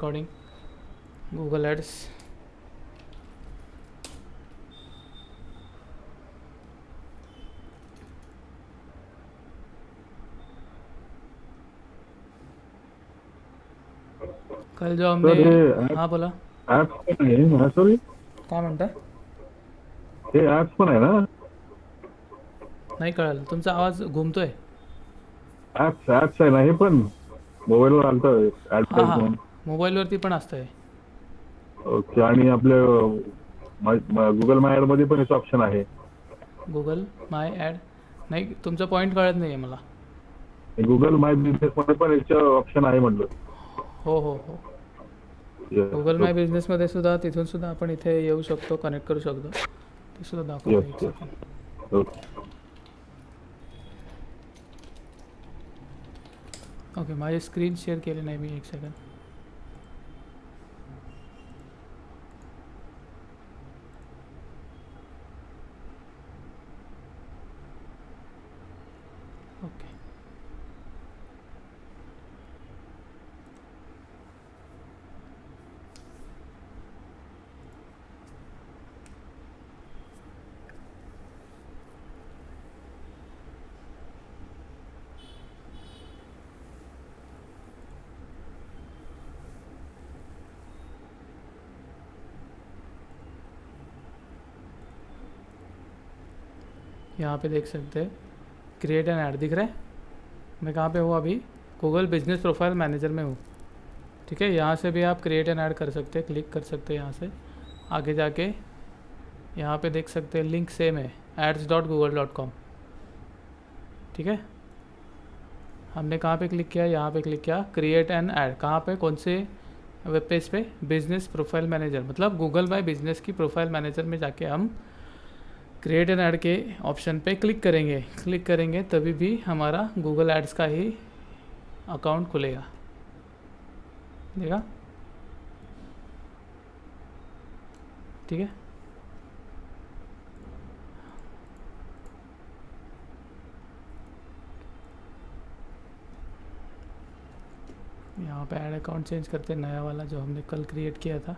Recording Google ads. कल जो हमने सर हे हाँ बोला, ऍप्स पण आहे हा सॉरी काय म्हणता? हे ऍप्स पण आहे ना नाही कळालं, तुमचा आवाज घुमतोय. ऍप्स आहे ना हे पण मोबाईलवर आलतं हां हां, ऍडव्हर्टाइजमेंट. मोबाईलवरती पण असतं आहे. ओके आणि आपल्या गुगल माय ऍड मध्ये पण याचं ऑप्शन आहे. गुगल माय ॲड नाही, तुमचा पॉईंट कळत नाही आहे मला. गुगल माय बिझनेस मध्ये पण याचं ऑप्शन आहे म्हटलं. हो हो हो, गुगल येस माय बिझनेसमध्ये सुद्धा तिथून सुद्धा आपण इथे येऊ शकतो, कनेक्ट करू शकतो. ते सुद्धा दाखवतो, एक yes yes. Second. Okay. Okay, माझे स्क्रीन शेअर केले नाही मी, एक सेकंड. ओके, यहाँ पे देख सकते हैं क्रिएट एन ऐड दिख रहा है। मैं कहाँ पे हूँ अभी? गूगल बिजनेस प्रोफाइल मैनेजर में हूँ। ठीक है, यहाँ से भी आप क्रिएट एन ऐड कर सकते हैं, क्लिक कर सकते हैं यहाँ से आगे जाके। यहाँ पे देख सकते हैं लिंक सेम है, ads.google.com। ठीक है, हमने कहाँ पे क्लिक किया? यहाँ पे क्लिक किया, क्रिएट एन ऐड। कहाँ पे, कौन से वेब पेज पे? बिजनेस प्रोफाइल मैनेजर, मतलब गूगल माय बिजनेस की प्रोफाइल मैनेजर में जाके हम क्रिएट एन ऐड के ऑप्शन पे क्लिक करेंगे तभी भी हमारा गूगल एड्स का ही अकाउंट खुलेगा। देखा? ठीक है, यहाँ पे ऐड अकाउंट चेंज करते हैं, नया वाला जो हमने कल क्रिएट किया था,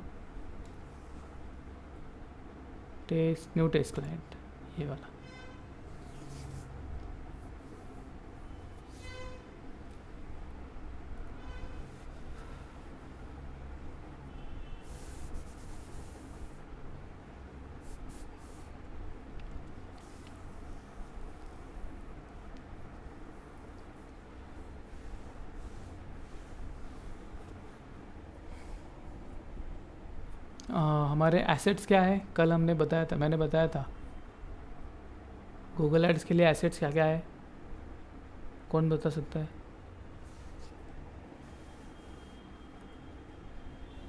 न्यू टेस्ट क्लाइंट, ये वाला। हमारे एसेट्स क्या है? कल हमने बताया था, मैंने बताया था गूगल एड्स के लिए एसेट्स क्या क्या है, कौन बता सकता है?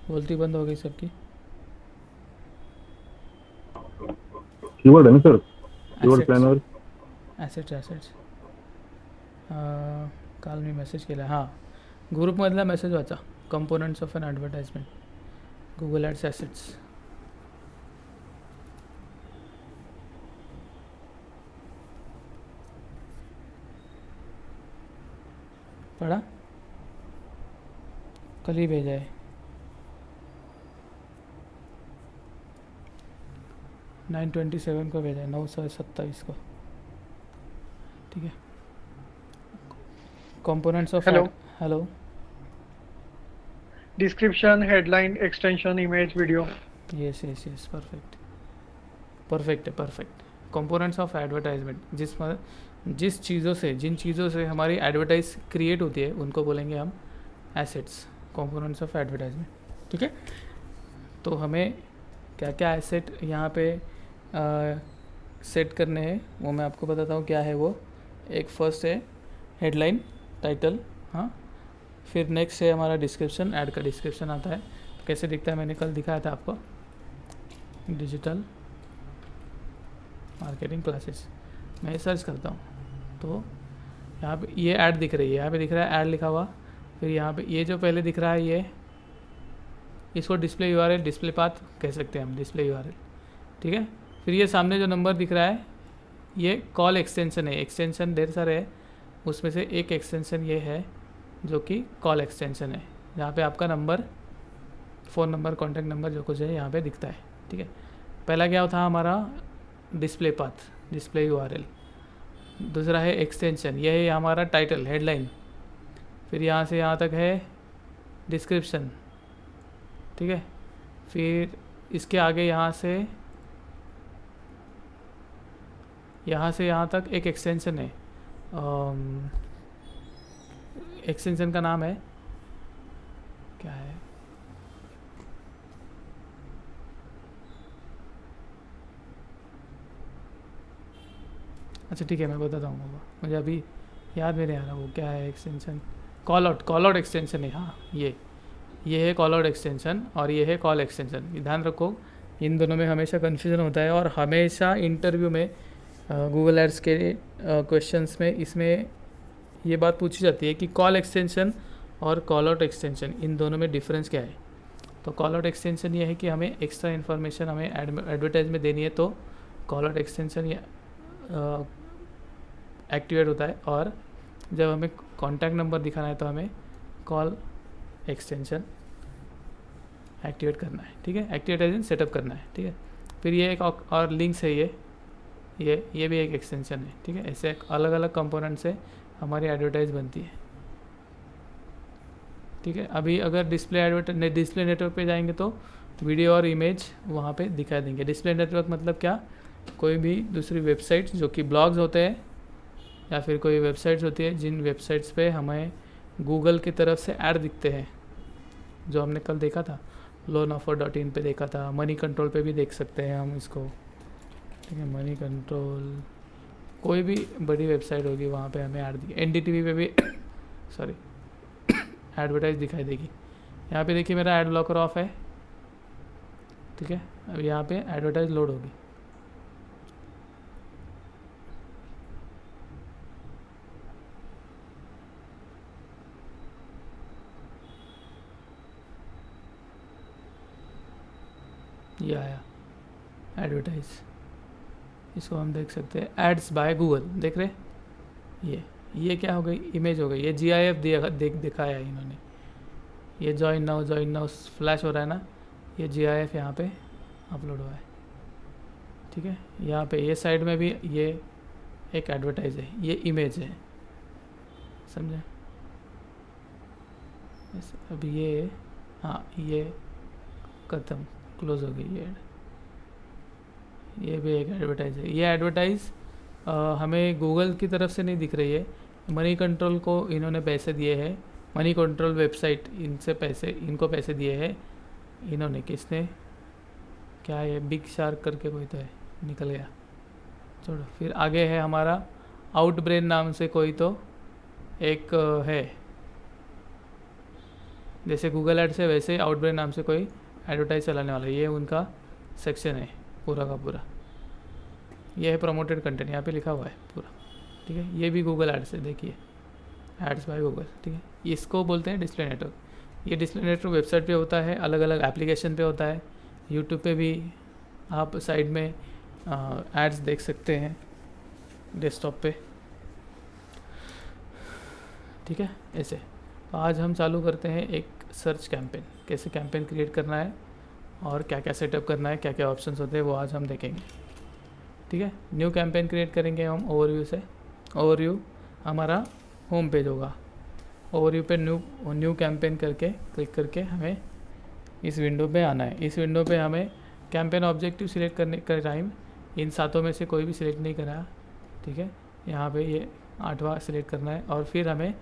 बोलती बंद हो गई सबकी। कीवर्ड आहे ना sir, keyword assets, planner. Assets काल मी मेसेज केला, हां ग्रुपमधला मेसेज वाचा, components of an advertisement, Google ads assets. पढ़ा? कल ही भेजा है, 9/27 को भेजा है, 9/27 को. ठीक है, components of hello, ad, hello, description, headline, extension, image, video. Yes yes yes, perfect, perfect है, परफेक्ट. कंपोनेंट्स ऑफ एडवर्टाइजमेंट, जिस चीज़ों से, जिन चीज़ों से हमारी एडवर्टाइज क्रिएट होती है उनको बोलेंगे हम एसेट्स, कंपोनेंट्स ऑफ एडवर्टाइजमेंट. ठीक है, तो हमें क्या क्या एसेट यहाँ पे सेट करने हैं वो मैं आपको बताता हूँ क्या है वो. एक फर्स्ट है हेडलाइन, टाइटल, हाँ. फिर नेक्स्ट है हमारा डिस्क्रिप्शन, ऐड का डिस्क्रिप्शन आता है, कैसे दिखता है मैंने कल दिखाया था आपको. डिजिटल मार्केटिंग क्लासेस, मैं सर्च करता हूँ तो यहाँ पे ये ऐड दिख रही है, यहाँ पे दिख रहा है ऐड लिखा हुआ. फिर यहाँ पे ये जो पहले दिख रहा है ये, इसको डिस्प्ले यूआरएल, डिस्प्ले पाथ कह सकते हैं हम, डिस्प्ले यूआरएल. ठीक है, फिर ये सामने जो नंबर दिख रहा है ये कॉल एक्सटेंशन है. एक्सटेंशन ढेर सारे है, उसमें से एक एक्सटेंशन ये है जो कि कॉल एक्सटेंशन है, जहाँ पे आपका number phone number, contact number जो कुछ है यहाँ पे दिखता है। ठीक है, पहला क्या था हमारा डिस्प्ले पाथ, डिस्प्ले यूआरएल। दूसरा है एक्सटेंशन, यह है हमारा टाइटल, हेडलाइन। फिर यहाँ से यहाँ तक है डिस्क्रिप्शन। ठीक है, फिर इसके आगे यहाँ से यहाँ तक एक एक्सटेंशन है। एक्सटेंशन का नाम है क्या है, अच्छा ठीक है मैं बताता हूँ बाबा, मुझे अभी याद नहीं आ रहा वो क्या है एक्सटेंशन। कॉल आउट एक्सटेंशन है, हाँ ये है कॉल आउट एक्सटेंशन और ये है कॉल एक्सटेंशन। ध्यान रखो, इन दोनों में हमेशा कन्फ्यूज़न होता है और हमेशा इंटरव्यू में गूगल एड्स के क्वेश्चंस में इसमें ये बात पूछी जाती है कि कॉल एक्सटेंशन और कॉल आउट एक्सटेंशन, इन दोनों में डिफरेंस क्या है। तो कॉल आउट एक्सटेंशन ये है कि हमें एक्स्ट्रा इन्फॉर्मेशन हमें एडवर्टाइज में देनी है तो कॉल आउट एक्सटेंशन ये एक्टिवेट होता है, और जब हमें कॉन्टैक्ट नंबर दिखाना है तो हमें कॉल एक्सटेंशन एक्टिवेट करना है। ठीक है, एक्टिवेट सेटअप करना है। ठीक है, फिर ये एक और लिंक्स है, ये भी एक एक्सटेंशन है। ठीक है, ऐसे अलग अलग कंपोनेंट से हमारी एडवर्टाइज बनती है। ठीक है, अभी अगर डिस्प्ले नेटवर्क पे जाएंगे तो वीडियो और इमेज वहाँ पे दिखा देंगे। डिस्प्ले नेटवर्क मतलब क्या, कोई भी दूसरी वेबसाइट जो कि ब्लॉग्स होते हैं या फिर कोई वेबसाइट्स होती है जिन वेबसाइट्स पे हमें गूगल की तरफ से ऐड दिखते हैं, जो हमने कल देखा था loanoffer.in पे देखा था, मनी कंट्रोल पे भी देख सकते हैं हम इसको। ठीक है, मनी कंट्रोल कोई भी बड़ी वेबसाइट होगी वहाँ पे हमें ऐड दिखे, NDTV पे भी सॉरी एडवर्टाइज दिखाई देगी। यहाँ पे देखिए मेरा एड ब्लॉकर ऑफ है। ठीक है, अब यहाँ पे एडवर्टाइज लोड होगी। ये आया एडवर्टाइज, इसको हम देख सकते हैं एड्स बाय गूगल, देख रहे। ये क्या हो गई, इमेज हो गई। ये GIF दिखाया है इन्होंने, ये जॉइन नाउ फ्लैश हो रहा है ना, ये GIF यहाँ पे अपलोड हुआ है। ठीक है, यहाँ पे ये साइड में भी ये एक एडवर्टाइज है, ये इमेज है, समझे। अब ये हाँ ये खत्म, क्लोज हो गई ये एड। ये भी एक एडवर्टाइज है। ये एडवर्टाइज हमें गूगल की तरफ से नहीं दिख रही है, मनी कंट्रोल को इन्होंने पैसे दिए हैं, मनी कंट्रोल वेबसाइट इनको पैसे दिए हैं इन्होंने। किसने, क्या है, बिग शार्क करके कोई तो है, निकल गया, छोड़ो। फिर आगे है हमारा आउटब्रेन नाम से कोई तो एक है, जैसे गूगल एड से वैसे आउटब्रेन नाम से कोई एडवर्टाइज चलाने वाला है। ये उनका सेक्शन है पूरा का पूरा, ये है प्रमोटेड कंटेंट, यहाँ पे लिखा हुआ है पूरा। ठीक है, ये भी गूगल एड से, देखिए एड्स बाय गूगल। ठीक है, इसको बोलते हैं डिस्प्ले नेटवर्क। ये डिस्प्ले नेटवर्क वेबसाइट पे होता है, अलग अलग एप्लीकेशन पे होता है, यूट्यूब पे भी आप साइड में एड्स देख सकते हैं डेस्कटॉप पे। ठीक है, ऐसे। तो आज हम चालू करते हैं एक सर्च कैंपेन, कैसे कैंपेन क्रिएट करना है और क्या क्या सेटअप करना है, क्या क्या ऑप्शंस होते हैं वो आज हम देखेंगे। ठीक है, न्यू कैंपेन क्रिएट करेंगे हम ओवरव्यू से। ओवरव्यू हमारा होम पेज होगा, ओवरव्यू पे न्यू कैंपेन करके क्लिक करके हमें इस विंडो पे आना है। इस विंडो पे हमें कैंपेन ऑब्जेक्टिव सिलेक्ट करने का टाइम इन सातों में से कोई भी सिलेक्ट नहीं करा। ठीक है, यहाँ पे ये 8वां सिलेक्ट करना है और फिर हमें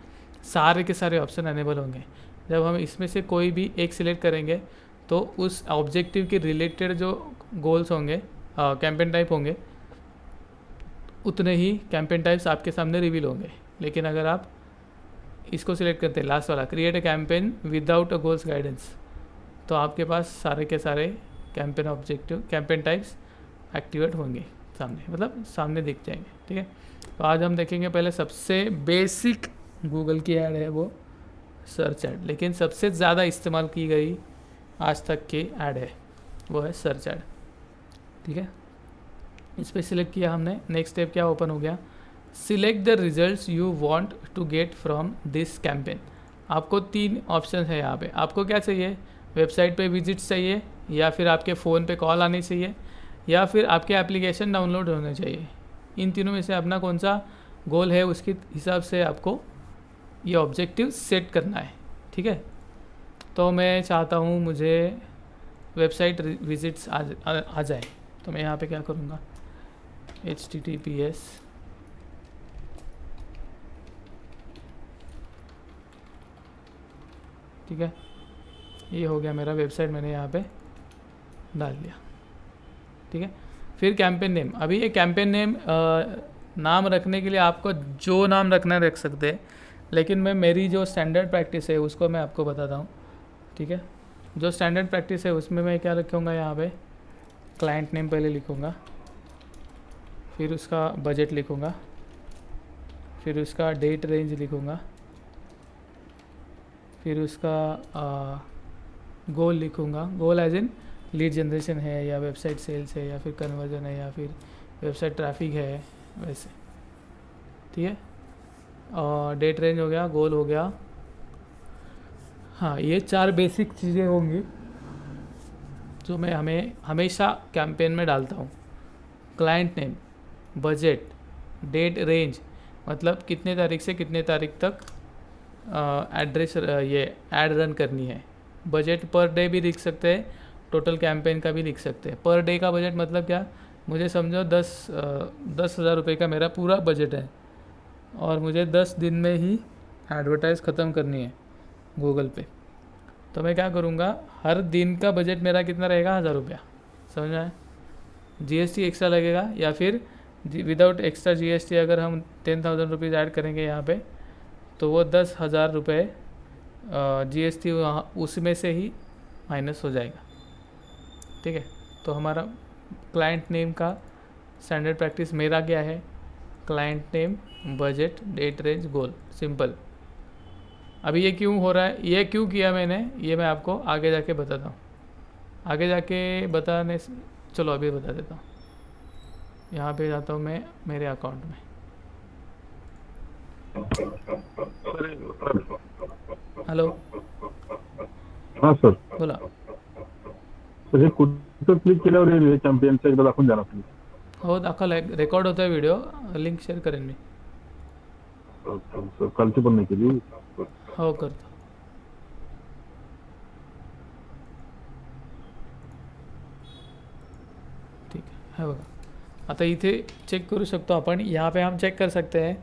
सारे के सारे ऑप्शन अनेबल होंगे। जब हम इसमें से कोई भी एक सिलेक्ट करेंगे तो उस ऑब्जेक्टिव के रिलेटेड जो गोल्स होंगे, कैंपेन टाइप होंगे, उतने ही कैंपेन टाइप्स आपके सामने रिवील होंगे। लेकिन अगर आप इसको सिलेक्ट करते हैं लास्ट वाला, create a campaign without a goals guidance, तो आपके पास सारे के सारे कैंपेन टाइप्स एक्टिवेट होंगे सामने, मतलब सामने दिख जाएंगे। ठीक है, तो आज हम देखेंगे पहले सबसे बेसिक गूगल की ऐड है वो सर्च ऐड, लेकिन सबसे ज़्यादा इस्तेमाल की गई आज तक की ऐड है वो है सर्च ऐड। ठीक है, इस पर सिलेक्ट किया हमने। नेक्स्ट स्टेप क्या ओपन हो गया, select the results you want to get from this campaign. आपको 3 ऑप्शन है यहाँ पे। आपको क्या चाहिए, वेबसाइट पे विजिट्स चाहिए, या फिर आपके फ़ोन पे कॉल आनी चाहिए, या फिर आपके एप्लीकेशन डाउनलोड होने चाहिए। इन तीनों में से अपना कौन सा गोल है उसके हिसाब से आपको ये ऑब्जेक्टिव सेट करना है, ठीक है। तो मैं चाहता हूँ मुझे वेबसाइट विजिट्स आ जाए, तो मैं यहाँ पे क्या करूँगा, HTTPS ठीक है, ये हो गया मेरा वेबसाइट, मैंने यहाँ पे डाल दिया, ठीक है। फिर कैंपेन नेम, अभी ये कैंपेन नेम नाम रखने के लिए आपको जो नाम रखना है रख सकते हैं, लेकिन मेरी जो स्टैंडर्ड प्रैक्टिस है उसको मैं आपको बताता हूँ, ठीक है। जो स्टैंडर्ड प्रैक्टिस है उसमें मैं क्या लिखूँगा, यहाँ पे क्लाइंट नेम पहले लिखूँगा, फिर उसका बजट लिखूँगा, फिर उसका डेट रेंज लिखूँगा, फिर उसका गोल लिखूँगा। Goal as in lead generation है, या वेबसाइट सेल्स है, या फिर कन्वर्जन है, या फिर वेबसाइट ट्रैफिक है, वैसे, ठीक है। और डेट रेंज हो गया, गोल हो गया, हाँ, ये 4 बेसिक चीज़ें होंगी जो मैं हमेशा कैंपेन में डालता हूँ। Client name, budget, date range, मतलब कितने तारीख से कितने तारीख तक एड्रेस ये ऐड रन करनी है। बजट पर डे भी लिख सकते हैं, टोटल कैंपेन का भी लिख सकते हैं। पर डे का बजट मतलब क्या, मुझे समझो 10,000 रुपये का मेरा पूरा बजट है, और मुझे 10 दिन में ही एडवर्टाइज़ ख़त्म करनी है गूगल पे। तो मैं क्या करूँगा, हर दिन का बजट मेरा कितना रहेगा, 1,000 रुपया, समझ में आया। GST एक्स्ट्रा लगेगा, या फिर विदाउट एक्स्ट्रा GST अगर हम 10,000 रुपीज़ ऐड करेंगे यहाँ पे, तो वो 10,000 रुपये GST उसमें से ही माइनस हो जाएगा, ठीक है। तो हमारा क्लाइंट नेम का स्टैंडर्ड प्रैक्टिस मेरा क्या है, client name, budget, date range, goal, simple. अभी ये क्यों हो रहा है, ये क्यों किया मैंने, ये मैं आपको आगे जाके बताता हूँ। आगे जाके बताने से, चलो अभी बता देता हूँ। यहाँ पे जाता हूँ मैं मेरे अकाउंट में, हॅलो, हां सर, बोला। तर हे कुठं क्लिक केल्यावर हे चॅम्पियनचं एकदा दाखवून द्या ना प्लीज. हो, दाखवला आहे, रेकॉर्ड होतो आहे व्हिडिओ, लिंक शेअर करेन मी. सर कालची पण नाही केली. हो, करतो. ठीक है बघा, आता इथे चेक करू शकतो आपण. यहाँ पे हम चेक कर सकते हैं,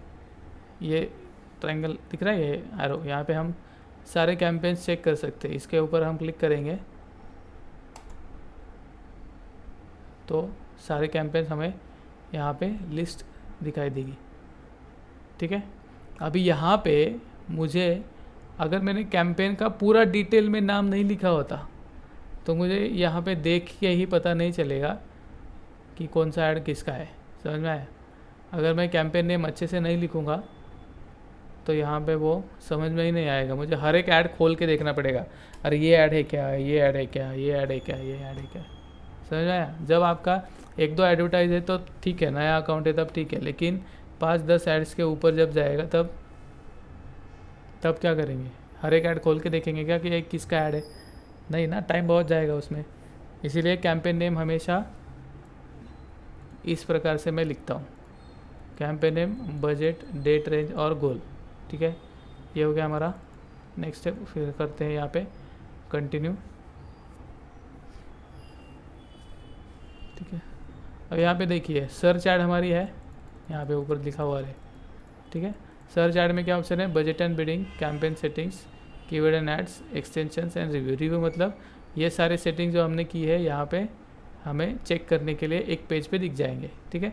ये ट्रायंगल दिख रहा है, ये एरो, यहाँ पे हम सारे कैंपेन्स चेक कर सकते हैं. इसके ऊपर हम क्लिक करेंगे तो सारे कैंपेन्स हमें यहाँ पे लिस्ट दिखाई देगी. ठीक है, अभी यहाँ पे मुझे, अगर मैंने कैंपेन का पूरा डिटेल में नाम नहीं लिखा होता तो मुझे यहाँ पे देख के ही पता नहीं चलेगा कि कौन सा ऐड किसका है. समझ में आया. अगर मैं कैंपेन नेम अच्छे से नहीं लिखूँगा तो यहाँ पे वो समझ में ही नहीं आएगा. मुझे हर एक ऐड खोल के देखना पड़ेगा. अरे ये ऐड है क्या, ये ऐड है क्या, ये ऐड है क्या, ये ऐड है क्या. समझ में आया. जब आपका 1-2 एडवर्टाइज है तो ठीक है, नया अकाउंट है तब ठीक है, लेकिन 5-10 एड्स के ऊपर जब जाएगा तब क्या करेंगे. हर एक ऐड खोल के देखेंगे क्या कि ये किसका ऐड है. नहीं ना, टाइम बहुत जाएगा उसमें. इसीलिए कैंपेन नेम हमेशा इस प्रकार से मैं लिखता हूँ. Campaign name, budget, date range और गोल. ठीक है, ये हो गया हमारा. नेक्स्ट स्टेप फिर करते हैं यहाँ पे कंटिन्यू. ठीक है, अब यहाँ पे देखिए सर्च ऐड हमारी है, यहाँ पे ऊपर लिखा हुआ है. ठीक है, सर्च ऐड में क्या ऑप्शन है, budget and bidding, campaign settings, keyword and ads, extensions and review. Review मतलब ये सारे सेटिंग जो हमने की है यहाँ पे हमें चेक करने के लिए एक पेज पे दिख जाएंगे. ठीक है,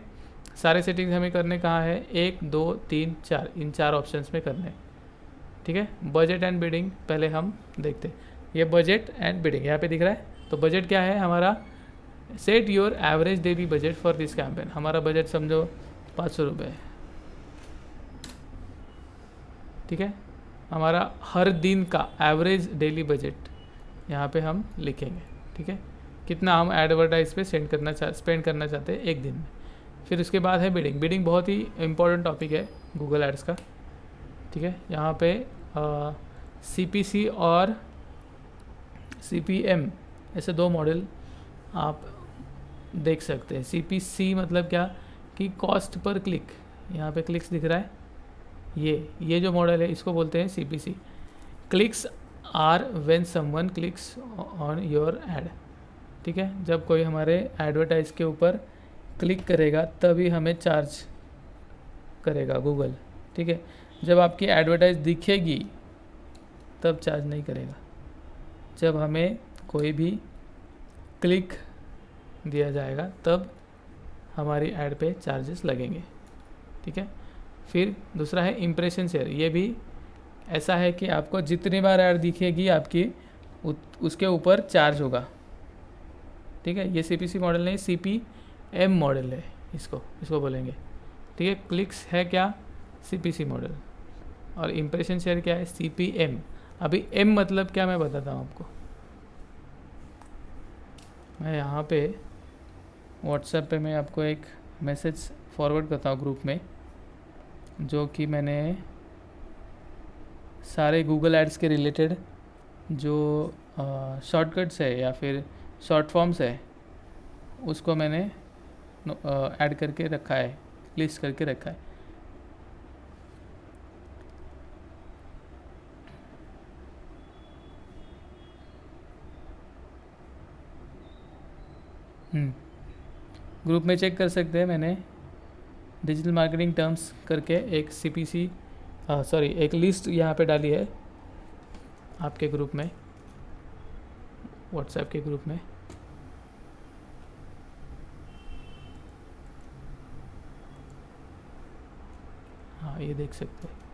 सारे सेटिंग्स हमें करने कहाँ है, 1, 2, 3, 4, इन 4 ऑप्शंस में करने. ठीक है, बजट एंड बिडिंग पहले हम देखते हैं. ये बजट एंड बिडिंग यहाँ पे दिख रहा है. तो बजट क्या है हमारा, set your average daily budget for this campaign. हमारा बजट समझो 500 रुपये. ठीक है, हमारा हर दिन का एवरेज डेली बजट यहाँ पे हम लिखेंगे. ठीक है, कितना हम एडवर्टाइज पे स्पेंड करना चाहते हैं एक दिन में. फिर उसके बाद है बिडिंग. बिडिंग बहुत ही इम्पोर्टेंट टॉपिक है गूगल एड्स का. ठीक है, यहाँ पे CPC और CPM, ऐसे दो मॉडल आप देख सकते हैं। CPC मतलब क्या कि कॉस्ट पर क्लिक, यहाँ पे क्लिक्स दिख रहा है, ये जो मॉडल है इसको बोलते हैं CPC। Clicks are when someone clicks on your ad, ठीक है, जब कोई हमारे एडवर्टाइज के ऊपर क्लिक करेगा तभी हमें चार्ज करेगा गूगल, ठीक है। जब आपकी एडवर्टाइज दिखेगी तब चार्ज नहीं करेगा, जब हमें कोई भी क्लिक दिया जाएगा तब हमारी ऐड पे चार्जेस लगेंगे, ठीक है। फिर दूसरा है इम्प्रेशन शेयर, ये भी ऐसा है कि आपको जितनी बार ऐड दिखेगी आपकी उसके ऊपर चार्ज होगा, ठीक है। ये CPC मॉडल नहीं, CPM मॉडल है, इसको बोलेंगे, ठीक है। क्लिक्स है क्या, CPC मॉडल, और इम्प्रेशन शेयर क्या है, CPM। अभी M मतलब क्या मैं बताता हूँ आपको। मैं यहाँ पे व्हाट्सएप पे मैं आपको एक मैसेज फॉरवर्ड करता हूँ ग्रुप में, जो कि मैंने सारे गूगल एड्स के रिलेटेड जो शॉर्टकट्स है या फिर शॉर्ट फॉर्म्स है उसको मैंने ऐड करके रखा है, लिस्ट करके रखा है। ग्रुप में चेक कर सकते हैं, मैंने डिजिटल मार्केटिंग टर्म्स करके एक एक लिस्ट यहाँ पे डाली है आपके ग्रुप में, व्हाट्सएप के ग्रुप में। हाँ, ये देख सकते हैं।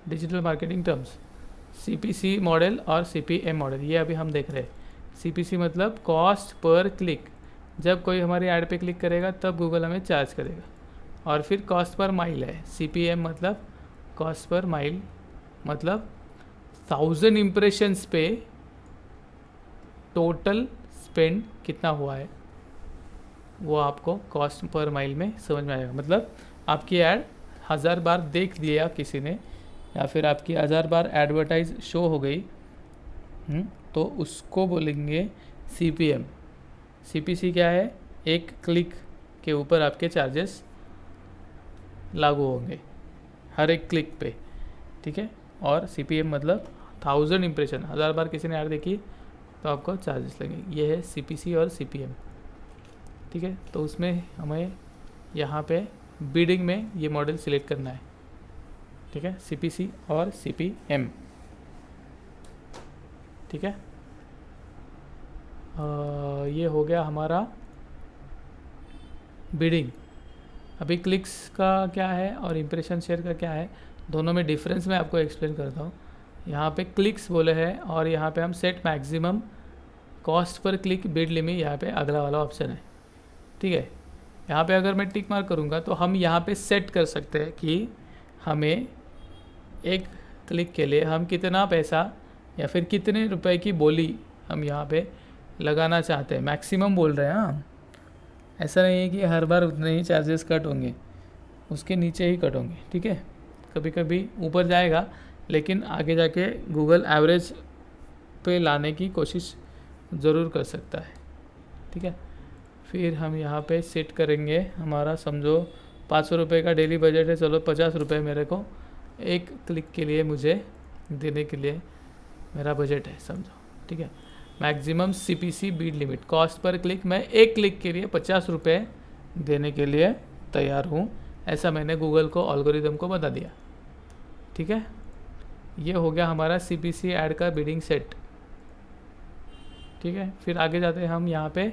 Digital marketing terms, CPC model और CPM मॉडल, ये अभी हम देख रहे हैं। CPC मतलब कॉस्ट पर क्लिक, जब कोई हमारी ऐड पे क्लिक करेगा तब गूगल हमें चार्ज करेगा। और फिर कॉस्ट पर माइल है, CPM मतलब कॉस्ट पर माइल, मतलब 1000 इम्प्रेशंस पे टोटल स्पेंड कितना हुआ है वो आपको कॉस्ट पर माइल में समझ में आएगा। मतलब आपकी ऐड 1000 बार देख दिया किसी ने, या फिर आपकी 1000 बार एडवर्टाइज शो हो गई, तो उसको बोलेंगे CPM। CPC क्या है, एक क्लिक के ऊपर आपके चार्जेस लागू होंगे हर एक क्लिक पे, ठीक है। और CPM मतलब 1000 इम्प्रेशन, 1000 बार किसी ने ऐड देखी तो आपको चार्जेस लगेंगे। ये है CPC और CPM, ठीक है। तो उसमें हमें यहाँ पे बिडिंग में ये मॉडल सिलेक्ट करना है, ठीक है, CPC और CPM, ठीक है। ये हो गया हमारा बिडिंग। अभी क्लिक्स का क्या है और इम्प्रेशन शेयर का क्या है, दोनों में डिफरेंस मैं आपको एक्सप्लेन करता हूँ। यहाँ पे क्लिक्स बोले हैं और यहाँ पे हम set maximum cost per click bid limit, यहाँ पे अगला वाला ऑप्शन है, ठीक है। यहाँ पे अगर मैं टिक मार्क करूँगा तो हम यहाँ पे सेट कर सकते हैं कि हमें एक क्लिक के लिए हम कितना पैसा या फिर कितने रुपए की बोली हम यहाँ पे लगाना चाहते हैं। मैक्सिमम बोल रहे हैं, हाँ, ऐसा नहीं है कि हर बार उतने ही चार्जेस कट होंगे, उसके नीचे ही कट होंगे, ठीक है। कभी कभी ऊपर जाएगा, लेकिन आगे जाके गूगल एवरेज पे लाने की कोशिश ज़रूर कर सकता है, ठीक है। फिर हम यहाँ पे सेट करेंगे, हमारा समझो 500 रुपये का डेली बजट है, चलो 50 रुपये मेरे को एक क्लिक के लिए मुझे देने के लिए मेरा बजट है, समझो, ठीक है। Maximum CPC Beed limit, cost per click मैं एक क्लिक के लिए 50 रुपये देने के लिए तैयार हूँ, ऐसा मैंने गूगल को एल्गोरिदम को बता दिया, ठीक है। ये हो गया हमारा CPC ऐड का बिडिंग सेट, ठीक है। फिर आगे जाते हैं हम यहाँ पे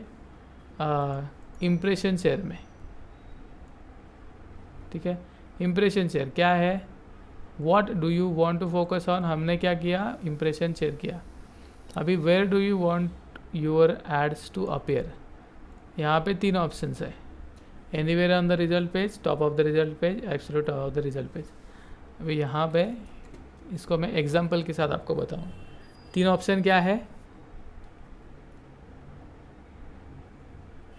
इम्प्रेशन शेयर में, ठीक है। इम्प्रेशन शेयर क्या है, what do you want to focus on, हमने क्या किया, इम्प्रेशन शेयर किया। अभी where do you want your ads to appear, यहाँ पे 3 ऑप्शंस है, anywhere on the result page, top of the result page, absolute top of the result page. अभी यहाँ पे इसको मैं एग्जांपल के साथ आपको बताऊँ। 3 ऑप्शन क्या है?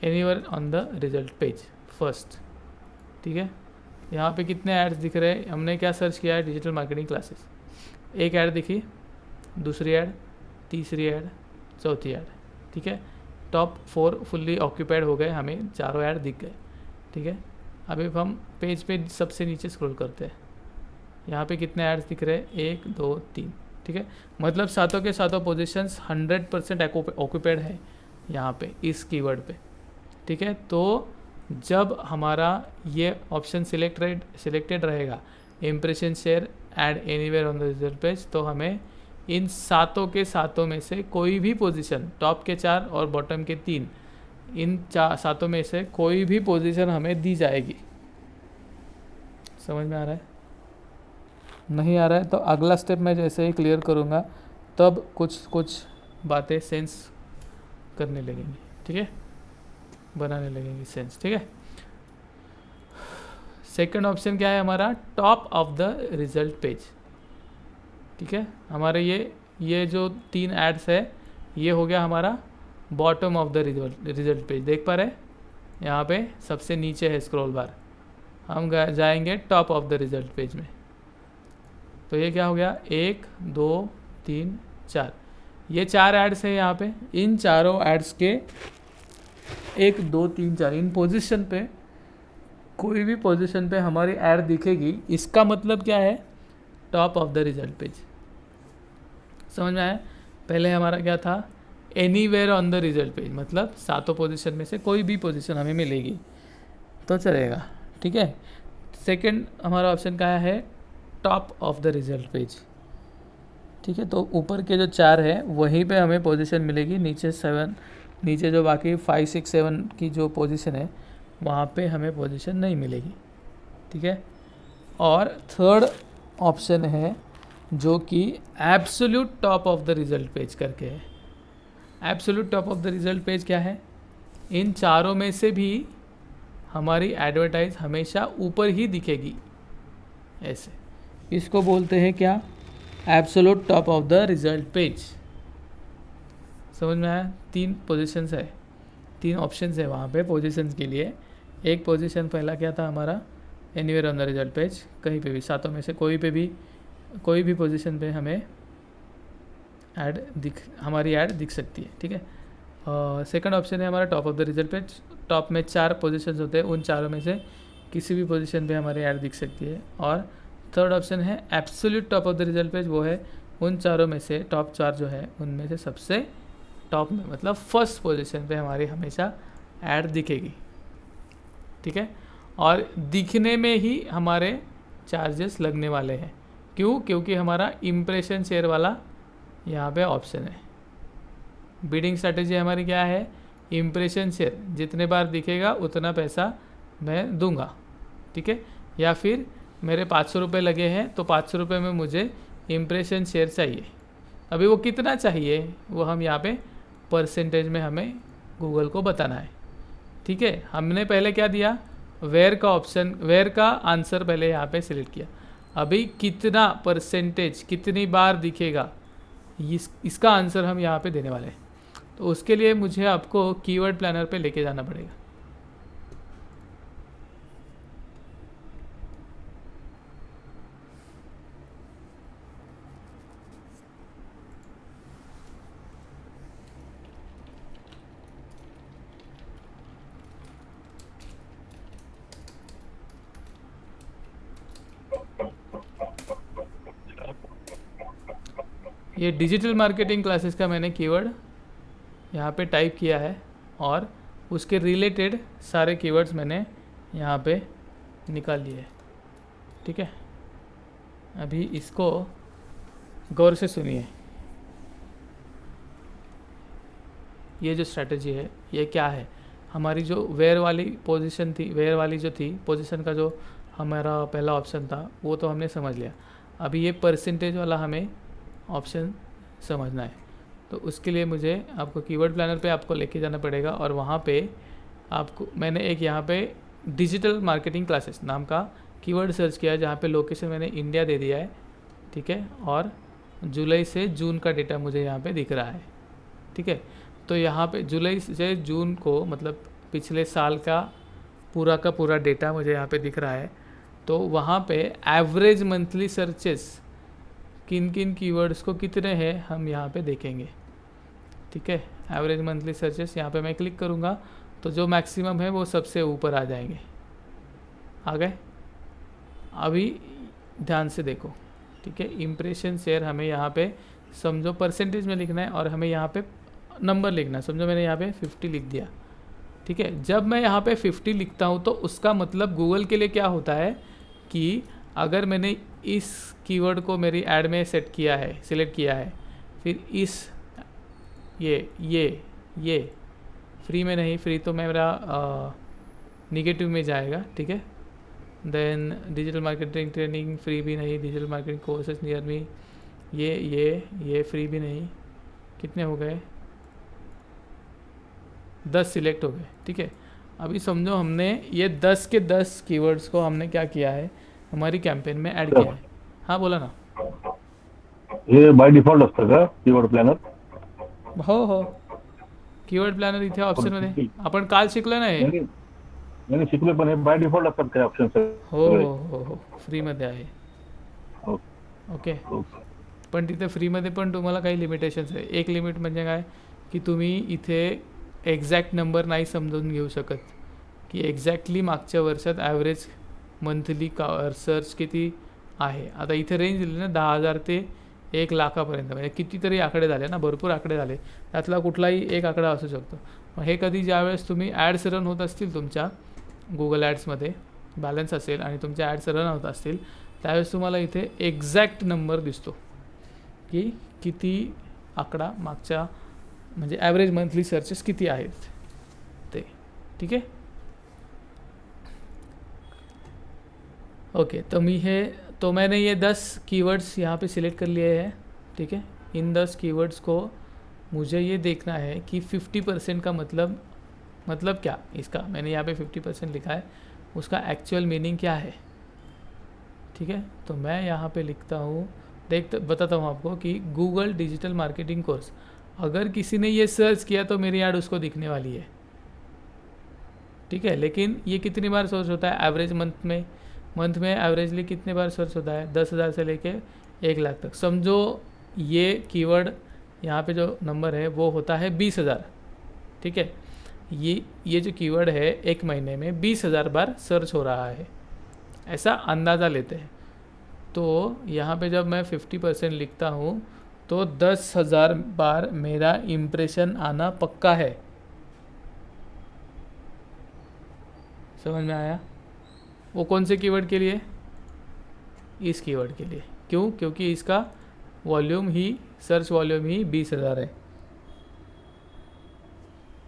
Anywhere on the result page first, ठीक है। यहाँ पे कितने एड्स दिख रहे हैं? हमने क्या सर्च किया है? Digital marketing classes. एक ऐड दिखी, दूसरी ऐड, तीसरी ऐड, चौथी ऐड, ठीक है। टॉप 4 फुल्ली ऑक्यूपाइड हो गए, हमें चारों ऐड दिख गए, ठीक है। अभी हम पेज पे सबसे नीचे स्क्रॉल करते हैं। यहाँ पे कितने एड्स दिख रहे हैं? 1 2 3, ठीक है। मतलब सातों के सातों पोजीशंस 100% ऑक्यूपाइड है यहाँ पे इस कीवर्ड पे, ठीक है। तो जब हमारा ये ऑप्शन सिलेक्टेड रहेगा, impression share add anywhere on the result page, तो हमें इन सातों के सातों में से कोई भी पोजीशन, टॉप के 4 और बॉटम के 3, इन सातों में से कोई भी पोजीशन हमें दी जाएगी। समझ में आ रहा है? नहीं आ रहा है तो अगला स्टेप मैं जैसे ही क्लियर करूँगा तब कुछ बातें सेंस करने लगेंगी, ठीक है, बनाने लगेंगी सेंस, ठीक है। सेकंड ऑप्शन क्या है हमारा? Top of the result page, ठीक है। हमारे ये जो 3 एड्स है, ये हो गया हमारा bottom of the result page. देख पा रहे? यहाँ पे सबसे नीचे है स्क्रॉल बार, हम जाएंगे top of the result page में। तो ये क्या हो गया? 1 2 3 4, ये 4 एड्स है यहाँ पे। इन चारों एड्स के 1 2 3 4 इन पोजीशन पे, कोई भी पोजीशन पे हमारी ऐड दिखेगी, इसका मतलब क्या है? Top of the result page. समझ में आया? पहले हमारा क्या था? Anywhere on the result page, मतलब सातों पोजीशन में से कोई भी पोजीशन हमें मिलेगी तो चलेगा, ठीक है। सेकंड हमारा ऑप्शन क्या है? Top of the result page, ठीक है। तो ऊपर के जो 4 है वहीं पे हमें पोजीशन मिलेगी, नीचे जो बाकी 5 6 7 की जो पोजीशन है वहाँ पे हमें पोजीशन नहीं मिलेगी, ठीक है। और थर्ड ऑप्शन है जो कि absolute top of the result page करके है। Absolute top of the result page क्या है? इन चारों में से भी हमारी एडवर्टाइज हमेशा ऊपर ही दिखेगी, ऐसे। इसको बोलते हैं क्या? Absolute top of the result page. समझ में आया? 3 पोजीशंस है, 3 ऑप्शंस है वहाँ पे पोजीशंस के लिए। एक पोजीशन पहला क्या था हमारा? Anywhere on the result page, कहीं पे भी सातों में से कोई भी पोजीशन पे हमें हमारी ऐड दिख सकती है, ठीक है। सेकंड ऑप्शन है हमारा top of the result page. Top में 4 पोजीशंस होते हैं, उन चारों में से किसी भी पोजीशन पे हमारी ऐड दिख सकती है। और थर्ड ऑप्शन है absolute top of the result page, वो है उन चारों में से टॉप 4 जो है उनमें से सबसे टॉप में, मतलब फर्स्ट पोजीशन पे हमारी हमेशा ऐड दिखेगी, ठीक है। और दिखने में ही हमारे चार्जेस लगने वाले हैं। क्यों? क्योंकि हमारा इम्प्रेशन शेयर वाला यहाँ पे ऑप्शन है। बिडिंग स्ट्रैटेजी हमारी क्या है? इम्प्रेशन शेयर, जितने बार दिखेगा उतना पैसा मैं दूंगा, ठीक है। या फिर मेरे 500 रुपये लगे हैं तो 500 रुपये में मुझे इम्प्रेशन शेयर चाहिए। अभी वो कितना चाहिए वो हम यहाँ पे परसेंटेज में हमें गूगल को बताना है, ठीक है। हमने पहले क्या दिया? वेयर का आंसर पहले यहाँ पे सिलेक्ट किया। अभी कितना परसेंटेज, कितनी बार दिखेगा, इसका आंसर हम यहाँ पे देने वाले हैं। तो उसके लिए मुझे आपको कीवर्ड प्लानर पे लेके जाना पड़ेगा। ये डिजिटल मार्केटिंग क्लासेस का मैंने कीवर्ड यहाँ पे टाइप किया है और उसके रिलेटेड सारे कीवर्ड्स मैंने यहाँ पे निकाल लिए, ठीक है। अभी इसको गौर से सुनिए। ये जो स्ट्रैटेजी है ये क्या है? हमारी जो वेयर वाली पोजीशन थी, वेयर वाली जो थी पोजीशन का जो हमारा पहला ऑप्शन था वो तो हमने समझ लिया। अभी ये परसेंटेज वाला हमें ऑप्शन समझना है। तो उसके लिए मुझे आपको कीवर्ड प्लानर पे आपको लेके जाना पड़ेगा और वहाँ पे आपको मैंने एक यहाँ पे डिजिटल मार्केटिंग क्लासेस नाम का कीवर्ड सर्च किया है, जहाँ पे लोकेशन मैंने इंडिया दे दिया है, ठीक है, और जुलाई से जून का डेटा मुझे यहाँ पे दिख रहा है, ठीक है। तो यहाँ पे जुलाई से जून को मतलब पिछले साल का पूरा डेटा मुझे यहाँ पे दिख रहा है। तो वहाँ पे एवरेज मंथली सर्चेस किन किन कीवर्ड्स को कितने हैं हम यहाँ पे देखेंगे, ठीक है। एवरेज मंथली सर्चेस यहाँ पे मैं क्लिक करूँगा तो जो मैक्सिमम है वो सबसे ऊपर आ जाएंगे। आ गए? अभी ध्यान से देखो, ठीक है। इम्प्रेशन शेयर हमें यहाँ पे समझो परसेंटेज में लिखना है और हमें यहाँ पे नंबर लिखना है। समझो मैंने यहाँ पे 50 लिख दिया, ठीक है। जब मैं यहाँ पे 50 लिखता हूँ तो उसका मतलब गूगल के लिए क्या होता है कि अगर मैंने इस कीवर्ड को मेरी ऐड में सेट किया है, सिलेक्ट किया है, फिर इस ये फ्री में नहीं, फ्री तो मेरा निगेटिव में जाएगा, ठीक है। Then digital marketing training free भी नहीं, digital marketing courses near me, ये फ्री भी नहीं। कितने हो गए? 10 सिलेक्ट हो गए, ठीक है। अभी समझो हमने ये 10 के 10 कीवर्ड्स को हमने क्या किया है, हमारी कैंपेन में ऐड किया है। हाँ बोला ना। हे बाय डिफॉल्ट असतं का कीवर्ड प्लॅनर? हो कीवर्ड प्लॅनर इथे ऑप्शनमध्ये आपण काल शिकलो ना हे. नाही शिकले, पण हे बाय डिफॉल्ट असतात काय ऑप्शन? हो फ्रीमध्ये आहे. Okay okay. ओके. पण तिथे फ्रीमध्ये पण तुम्हाला काही लिमिटेशन्स आहे. एक लिमिट म्हणजे काय की तुम्ही इथे एक्झॅक्ट नंबर नाही समजून घेऊ शकत की एक्झॅक्टली मागच्या वर्षात ॲव्हरेज मंथली सर्च किती आहे. आता इथे रेंज दिली ना 10,000 ते 1,00,000पर्यंत, म्हणजे कितीतरी आकडे झाले ना, भरपूर आकडे झाले. त्यातला कुठलाही एक आकडा असू शकतो. मग हे कधी ज्यावेळेस तुम्ही ॲड्स रन होत असतील तुमच्या गुगल ॲड्समध्ये बॅलन्स असेल आणि तुमच्या ॲड्स रन होत असतील त्यावेळेस तुम्हाला इथे एक्झॅक्ट नंबर दिसतो की किती आकडा मागच्या म्हणजे ॲव्हरेज मंथली सर्चेस किती आहेत ते, ठीक आहे. ओके. तो मैंने ये 10 कीवर्ड्स यहाँ पे सिलेक्ट कर लिए हैं, ठीक है. इन 10 कीवर्ड्स को मुझे ये देखना है कि 50% का मतलब क्या इसका. मैंने यहाँ पे 50% लिखा है, उसका एक्चुअल मीनिंग क्या है, ठीक है. तो मैं यहाँ पे लिखता हूँ, बताता हूँ आपको कि गूगल डिजिटल मार्केटिंग कोर्स. अगर किसी ने ये सर्च किया तो मेरी ऐड उसको दिखने वाली है, ठीक है. लेकिन ये कितनी बार सर्च होता है एवरेज मंथ में एवरेजली कितने बार सर्च होता है? 10,000 से लेके 1,00,000 तक. समझो ये कीवर्ड यहाँ पे जो नंबर है वो होता है 20,000, ठीक है. ये जो कीवर्ड है एक महीने में 20,000 बार सर्च हो रहा है, ऐसा अंदाज़ा लेते हैं. तो यहाँ पे जब मैं 50% लिखता हूँ तो 10,000 बार मेरा इम्प्रेशन आना पक्का है. समझ में आया? वो कौन से कीवर्ड के लिए? इस कीवर्ड के लिए. क्यों? क्योंकि इसका वॉल्यूम ही सर्च वॉल्यूम ही 20,000 है.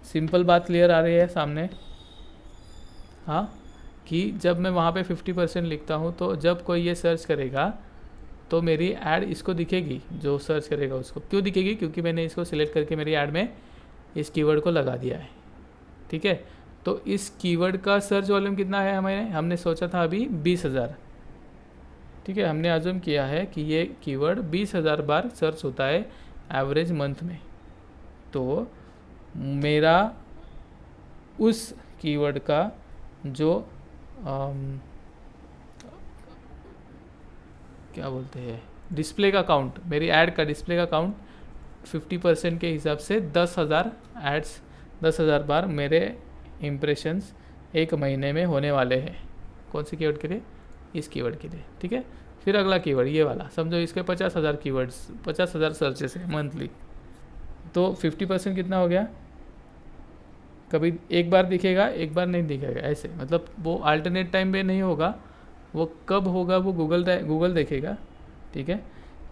सिंपल बात क्लियर आ रही है सामने? हाँ, कि जब मैं वहाँ पे 50% लिखता हूँ तो जब कोई ये सर्च करेगा तो मेरी ऐड इसको दिखेगी, जो सर्च करेगा उसको. क्यों दिखेगी? क्योंकि मैंने इसको सिलेक्ट करके मेरी ऐड में इस कीवर्ड को लगा दिया है, ठीक है. तो इस कीवर्ड का सर्च वॉल्यूम कितना है हमने सोचा था अभी 20,000, ठीक है. हमने अज्यूम किया है कि ये कीवर्ड 20,000 बार सर्च होता है एवरेज मंथ में. तो मेरा उस कीवर्ड का जो क्या बोलते हैं डिस्प्ले का काउंट, मेरी ऐड का डिस्प्ले का काउंट 50% के हिसाब से 10,000 एड्स 10,000 बार मेरे इम्प्रेशंस एक महीने में होने वाले हैं. कौन से कीवर्ड के लिए? इस कीवर्ड के लिए, ठीक है. फिर अगला कीवर्ड ये वाला, समझो इसके 50,000 कीवर्ड्स 50,000 सर्चेस है मंथली. तो 50% कितना हो गया? कभी एक बार दिखेगा, एक बार नहीं दिखेगा, ऐसे. मतलब वो अल्टरनेट टाइम पे नहीं होगा, वो कब होगा वो गूगल देखेगा, ठीक है.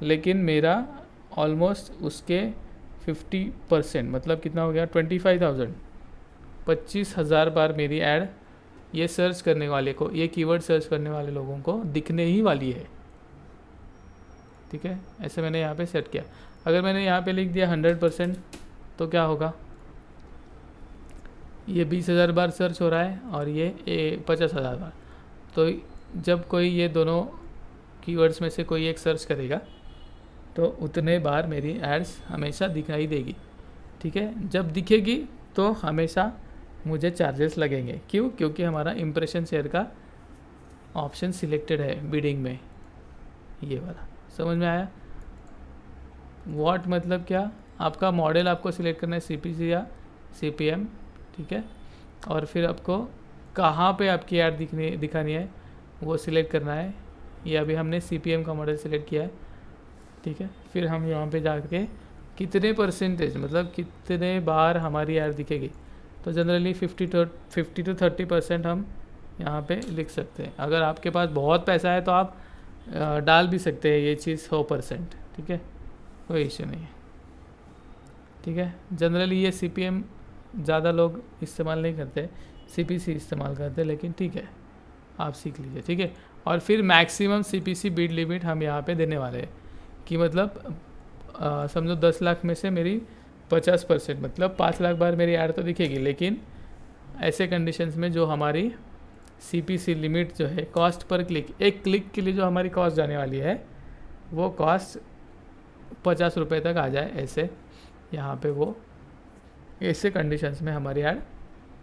लेकिन मेरा ऑलमोस्ट उसके 50% मतलब कितना हो गया? 25,000 बार मेरी ऐड ये सर्च करने वाले को, ये कीवर्ड सर्च करने वाले लोगों को दिखने ही वाली है, ठीक है. ऐसे मैंने यहाँ पे सेट किया. अगर मैंने यहाँ पे लिख दिया 100% तो क्या होगा? ये 20,000 बार सर्च हो रहा है और ये 50,000 बार। तो जब कोई ये दोनों कीवर्ड्स में से कोई एक सर्च करेगा तो उतने बार मेरी एड्स हमेशा दिखाई देगी। ठीक है, जब दिखेगी तो हमेशा मुझे चार्जेस लगेंगे। क्यों? क्योंकि हमारा इम्प्रेशन शेयर का ऑप्शन सिलेक्टेड है बिडिंग में, ये वाला। समझ में आया? वॉट मतलब क्या? आपका मॉडल आपको सिलेक्ट करना है, CPC या CPM। ठीक है, और फिर आपको कहाँ पे आपकी ऐड दिखानी है वो सिलेक्ट करना है। ये अभी हमने CPM का मॉडल सिलेक्ट किया है। ठीक है, फिर हम यहाँ पे जाके कितने परसेंटेज, मतलब कितने बार हमारी ऐड दिखेगी, तो जनरली 50 to 30% हम यहाँ पे लिख सकते हैं। अगर आपके पास बहुत पैसा है तो आप डाल भी सकते हैं ये चीज़ 100%। ठीक है, कोई इश्यू नहीं है। ठीक है, जनरली ये CPM ज़्यादा लोग इस्तेमाल नहीं करते, CPC इस्तेमाल करते, लेकिन ठीक है, आप सीख लीजिए। ठीक है, और फिर मैक्सिमम CPC बीड लिमिट हम यहाँ पे देने वाले हैं कि मतलब समझो 10 लाख में से मेरी 50%, मतलब 5 लाख बार मेरी ऐड तो दिखेगी, लेकिन ऐसे कंडीशंस में जो हमारी CPC लिमिट जो है, कॉस्ट पर क्लिक, एक क्लिक के लिए जो हमारी कॉस्ट जाने वाली है वो कॉस्ट 50 रुपये तक आ जाए, ऐसे यहाँ पे वो ऐसे कंडीशंस में हमारी ऐड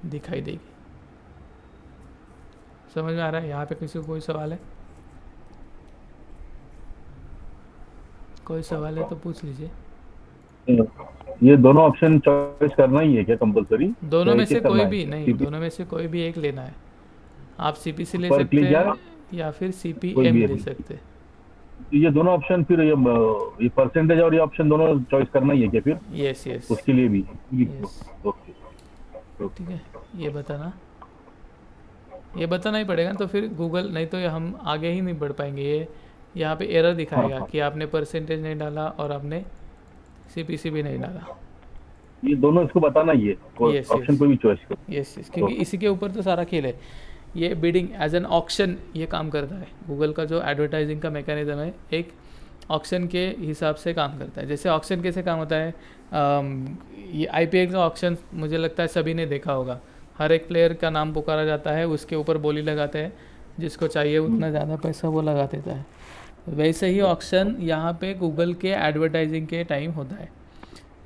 दिखाई देगी। समझ में आ रहा है? यहाँ पे किसी को कोई सवाल है? कोई सवाल है तो पूछ लीजिए। ये दोनों ऑप्शन चॉइस करना ही है क्या कंपलसरी? दोनों में से कोई भी नहीं, दोनों में से कोई भी एक लेना है। आप CPC ले पर सकते क्लिक हैं या फिर कोई CPM भी ले एक। सकते हैं। ये दोनों ऑप्शन फिर ये परसेंटेज और ये ऑप्शन दोनों चॉइस करना ही है क्या फिर यस यस उसके लिए भी? यस। ओके। ठीक है, ये बताना ही पड़ेगा, तो फिर गूगल, नहीं तो ये हम आगे ही नहीं बढ़ पाएंगे। ये यहाँ पे एरर दिखाएगा हाँ। कि आपने परसेंटेज नहीं डाला और आपने CPC भी नहीं डाला। ये दोनों इसको बताना ही है, Yes, ऑप्शन yes. कोई भी चॉइस करो। यस, क्योंकि इसी के ऊपर तो सारा खेल है। ये बिडिंग एज एन ऑक्शन ये काम करता है। गूगल का जो एडवर्टाइजिंग का मैकेनिज्म है एक ऑक्शन के हिसाब से काम करता है। जैसे ऑक्शन कैसे काम होता है, ये IPL का ऑक्शन मुझे लगता है सभी ने देखा होगा। हर एक प्लेयर का नाम पुकारा जाता है, उसके ऊपर बोली लगाते हैं, जिसको चाहिए उतना ज़्यादा पैसा वो लगा देता है। वैसे ही ऑक्शन यहाँ पे गूगल के एडवर्टाइजिंग के टाइम होता है।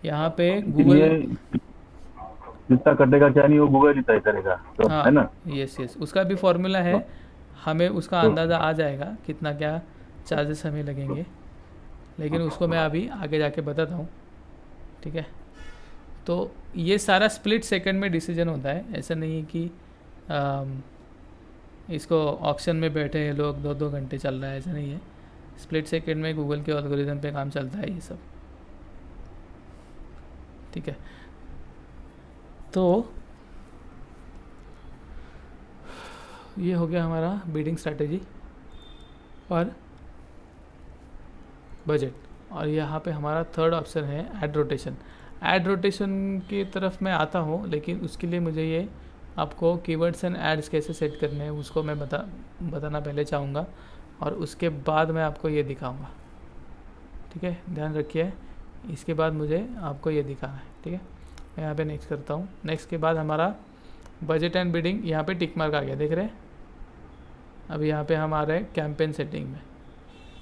यहाँ पे ये गूगल, कितना कटेगा क्या नहीं वो गूगल ही तय करेगा, तो हाँ है ना? यस, उसका भी फॉर्मूला है, हमें उसका अंदाज़ा आ जाएगा कितना क्या चार्जेस हमें लगेंगे, लेकिन उसको मैं अभी आगे जाके बताता हूँ। ठीक है, तो ये सारा स्प्लिट सेकंड में डिसीजन होता है। ऐसा नहीं है कि इसको ऑक्शन में बैठे हैं लोग 2-2 घंटे चल रहा है, ऐसा नहीं है। स्प्लिट सेकंड में गूगल के एल्गोरिथम पे काम चलता है ये सब। ठीक है, तो ये हो गया हमारा बिडिंग स्ट्रैटेजी और बजट। और यहाँ पे हमारा थर्ड ऑप्शन है ऐड रोटेशन। ऐड रोटेशन की तरफ मैं आता हूँ, लेकिन उसके लिए मुझे ये आपको कीवर्ड्स एंड एड्स कैसे सेट करने हैं उसको मैं बताना पहले चाहूँगा, और उसके बाद मैं आपको ये दिखाऊँगा। ठीक है, ध्यान रखिए, इसके बाद मुझे आपको ये दिखाना है। ठीक है, मैं यहाँ पे नेक्स्ट करता हूँ। नेक्स्ट के बाद हमारा बजट एंड बिडिंग, यहाँ पे टिक मार्क आ गया, देख रहे हैं। अब यहाँ पे हम आ रहे हैं कैंपेन सेटिंग में।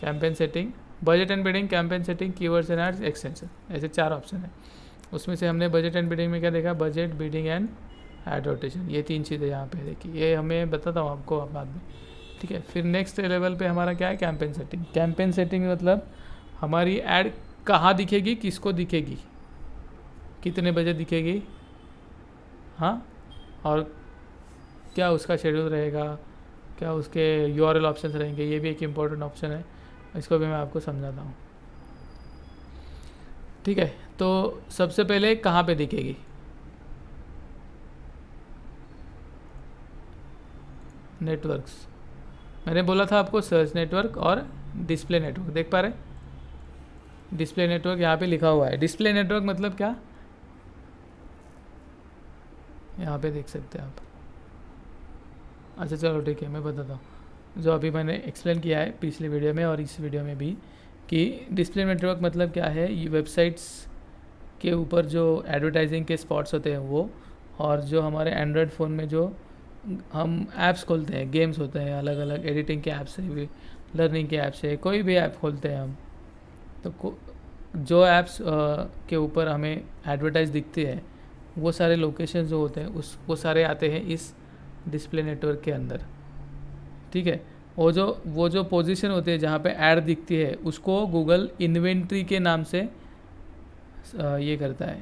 Campaign setting, budget and bidding, campaign setting, keywords and ads, extension, ऐसे 4 ऑप्शन है। उसमें से हमने बजट एंड बिडिंग में क्या देखा, budget, bidding and add rotation, ये 3 चीज़ें यहाँ पे देखी। ये हमें बताता हूँ आपको बाद में। ठीक है, फिर नेक्स्ट लेवल पे हमारा क्या है, कैंपेन सेटिंग। कैंपेन सेटिंग मतलब हमारी ऐड कहाँ दिखेगी, किसको दिखेगी, कितने बजे दिखेगी, हाँ, और क्या उसका शेड्यूल रहेगा, क्या उसके URL ऑप्शंस रहेंगे, ये भी एक इम्पॉर्टेंट ऑप्शन है, इसको भी मैं आपको समझाता हूँ। ठीक है, तो सबसे पहले कहाँ पे दिखेगी, नेटवर्क्स। मैंने बोला था आपको सर्च नेटवर्क और डिस्प्ले नेटवर्क, देख पा रहे, डिस्प्ले नेटवर्क यहाँ पे लिखा हुआ है। डिस्प्ले नेटवर्क मतलब क्या, यहाँ पे देख सकते हैं आप। अच्छा चलो ठीक है, मैं बताता हूँ जो अभी मैंने एक्सप्लेन किया है पिछले वीडियो में और इस वीडियो में भी, कि डिस्प्ले नेटवर्क मतलब क्या है। ये वेबसाइट्स के ऊपर जो एडवर्टाइजिंग के स्पॉट्स होते हैं वो, और जो हमारे एंड्रॉयड फ़ोन में जो हम ऐप्स खोलते हैं, गेम्स होते हैं, अलग अलग एडिटिंग के ऐप्स है, लर्निंग के ऐप्स है, कोई भी ऐप खोलते हैं हम, तो जो ऐप्स के ऊपर हमें एडवर्टाइज दिखती है वो सारे लोकेशन जो होते हैं वो सारे आते हैं इस डिस्प्ले नेटवर्क के अंदर। ठीक है, वो जो पोजीशन होती है जहाँ पे ऐड दिखती है उसको गूगल इन्वेंट्री के नाम से ये करता है,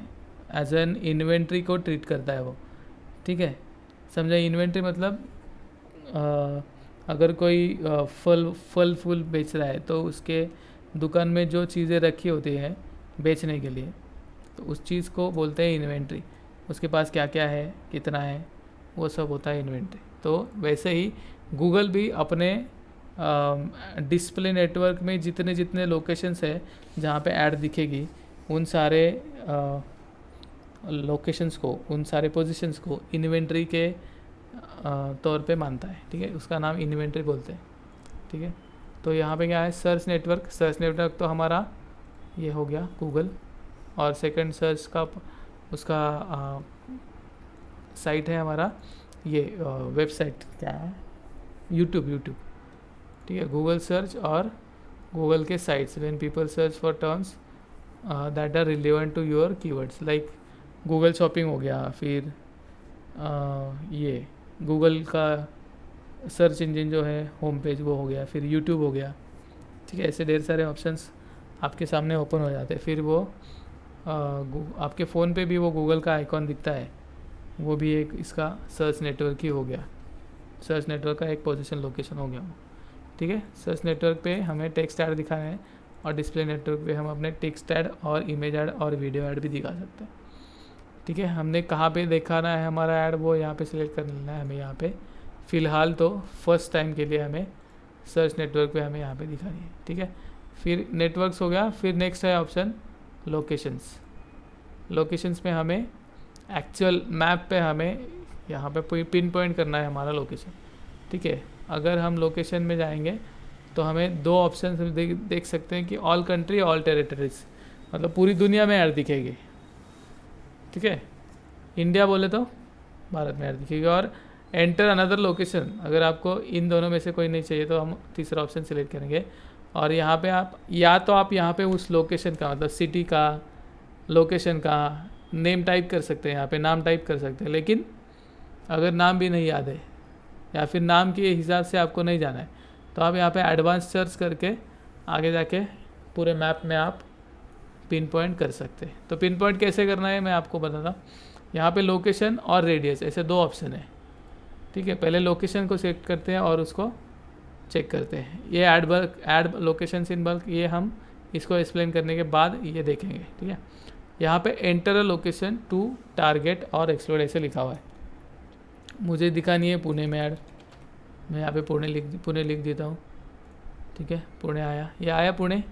एज एन इन्वेंट्री को ट्रीट करता है वो। ठीक है, समझा? इन्वेंट्री मतलब अगर कोई फल फूल बेच रहा है तो उसके दुकान में जो चीज़ें रखी होती हैं बेचने के लिए, तो उस चीज़ को बोलते हैं इन्वेंट्री। उसके पास क्या क्या है, कितना है, वो सब होता है इन्वेंट्री। तो वैसे ही गूगल भी अपने डिस्प्ले नेटवर्क में जितने जितने लोकेशंस है जहाँ पे ऐड दिखेगी, उन सारे लोकेशंस को, उन सारे पोजीशंस को इन्वेंट्री के तौर पे मानता है। ठीक है, उसका नाम इन्वेंट्री बोलते हैं। ठीक है, तो यहाँ पे क्या है, सर्च नेटवर्क तो हमारा ये हो गया गूगल, और सेकंड सर्च का उसका साइट है हमारा ये वेबसाइट क्या है, यूट्यूब। ठीक है, गूगल सर्च और गूगल के sites, when people search for terms that are relevant to your keywords, like Google shopping हो गया, फिर ये गूगल का सर्च इंजन जो है होम पेज वो हो गया, फिर यूट्यूब हो गया। ठीक है, ऐसे ढेर सारे ऑप्शंस आपके सामने ओपन हो जाते हैं। फिर वो आपके फ़ोन पे भी वो गूगल का आइकॉन दिखता है, वो भी एक इसका सर्च नेटवर्क ही हो गया, सर्च नेटवर्क का एक पोजीशन लोकेशन हो गया वो। ठीक है, सर्च नेटवर्क पे हमें टेक्स्ट ऐड दिखाना है, और डिस्प्ले नेटवर्क पे हम अपने टेक्स्ट ऐड और इमेज ऐड और वीडियो ऐड भी दिखा सकते हैं। ठीक है, हमने कहाँ पे दिखाना है हमारा ऐड, वो यहाँ पे सिलेक्ट कर लेना है हमें। यहाँ पे फ़िलहाल तो फर्स्ट टाइम के लिए हमें सर्च नेटवर्क पे हमें यहाँ पे दिखानी है। ठीक है, फिर नेटवर्क्स हो गया, फिर नेक्स्ट है ऑप्शन लोकेशंस में हमें एक्चुअल मैप पे हमें यहाँ पे पिन पॉइंट करना है हमारा लोकेशन। ठीक है, अगर हम लोकेशन में जाएंगे तो हमें दो ऑप्शन देख सकते हैं कि ऑल कंट्री, ऑल टेरिटरीज, मतलब पूरी दुनिया में ऐड दिखेगी। ठीक है, इंडिया बोले तो भारत में ऐड दिखेगी, और एंटर अनदर लोकेशन, अगर आपको इन दोनों में से कोई नहीं चाहिए तो हम तीसरा ऑप्शन सिलेक्ट करेंगे, और यहाँ पे आप यहाँ पे उस लोकेशन का मतलब सिटी का, लोकेशन का नेम टाइप कर सकते हैं, यहाँ पे नाम टाइप कर सकते हैं। लेकिन अगर नाम भी नहीं याद है या फिर नाम के हिसाब से आपको नहीं जाना है तो आप यहाँ पे एडवांस सर्च करके आगे जाके पूरे मैप में आप पिन पॉइंट कर सकते हैं। तो पिन पॉइंट कैसे करना है मैं आपको बताता हूँ। यहाँ पे लोकेशन और रेडियस ऐसे दो ऑप्शन है। ठीक है, पहले लोकेशन को सेलेक्ट करते हैं और उसको चेक करते हैं। ये ऐड लोकेशन इन बल्क, ये हम इसको एक्सप्लेन करने के बाद ये देखेंगे। ठीक है, यहाँ पे enter a location to target और एक्सप्लोर ऐसे लिखा हुआ है। मुझे दिखानी है पुणे में ऐड, मैं यहाँ पे पुणे लिख देता हूँ। ठीक है, पुणे आया, ये आया पुणे।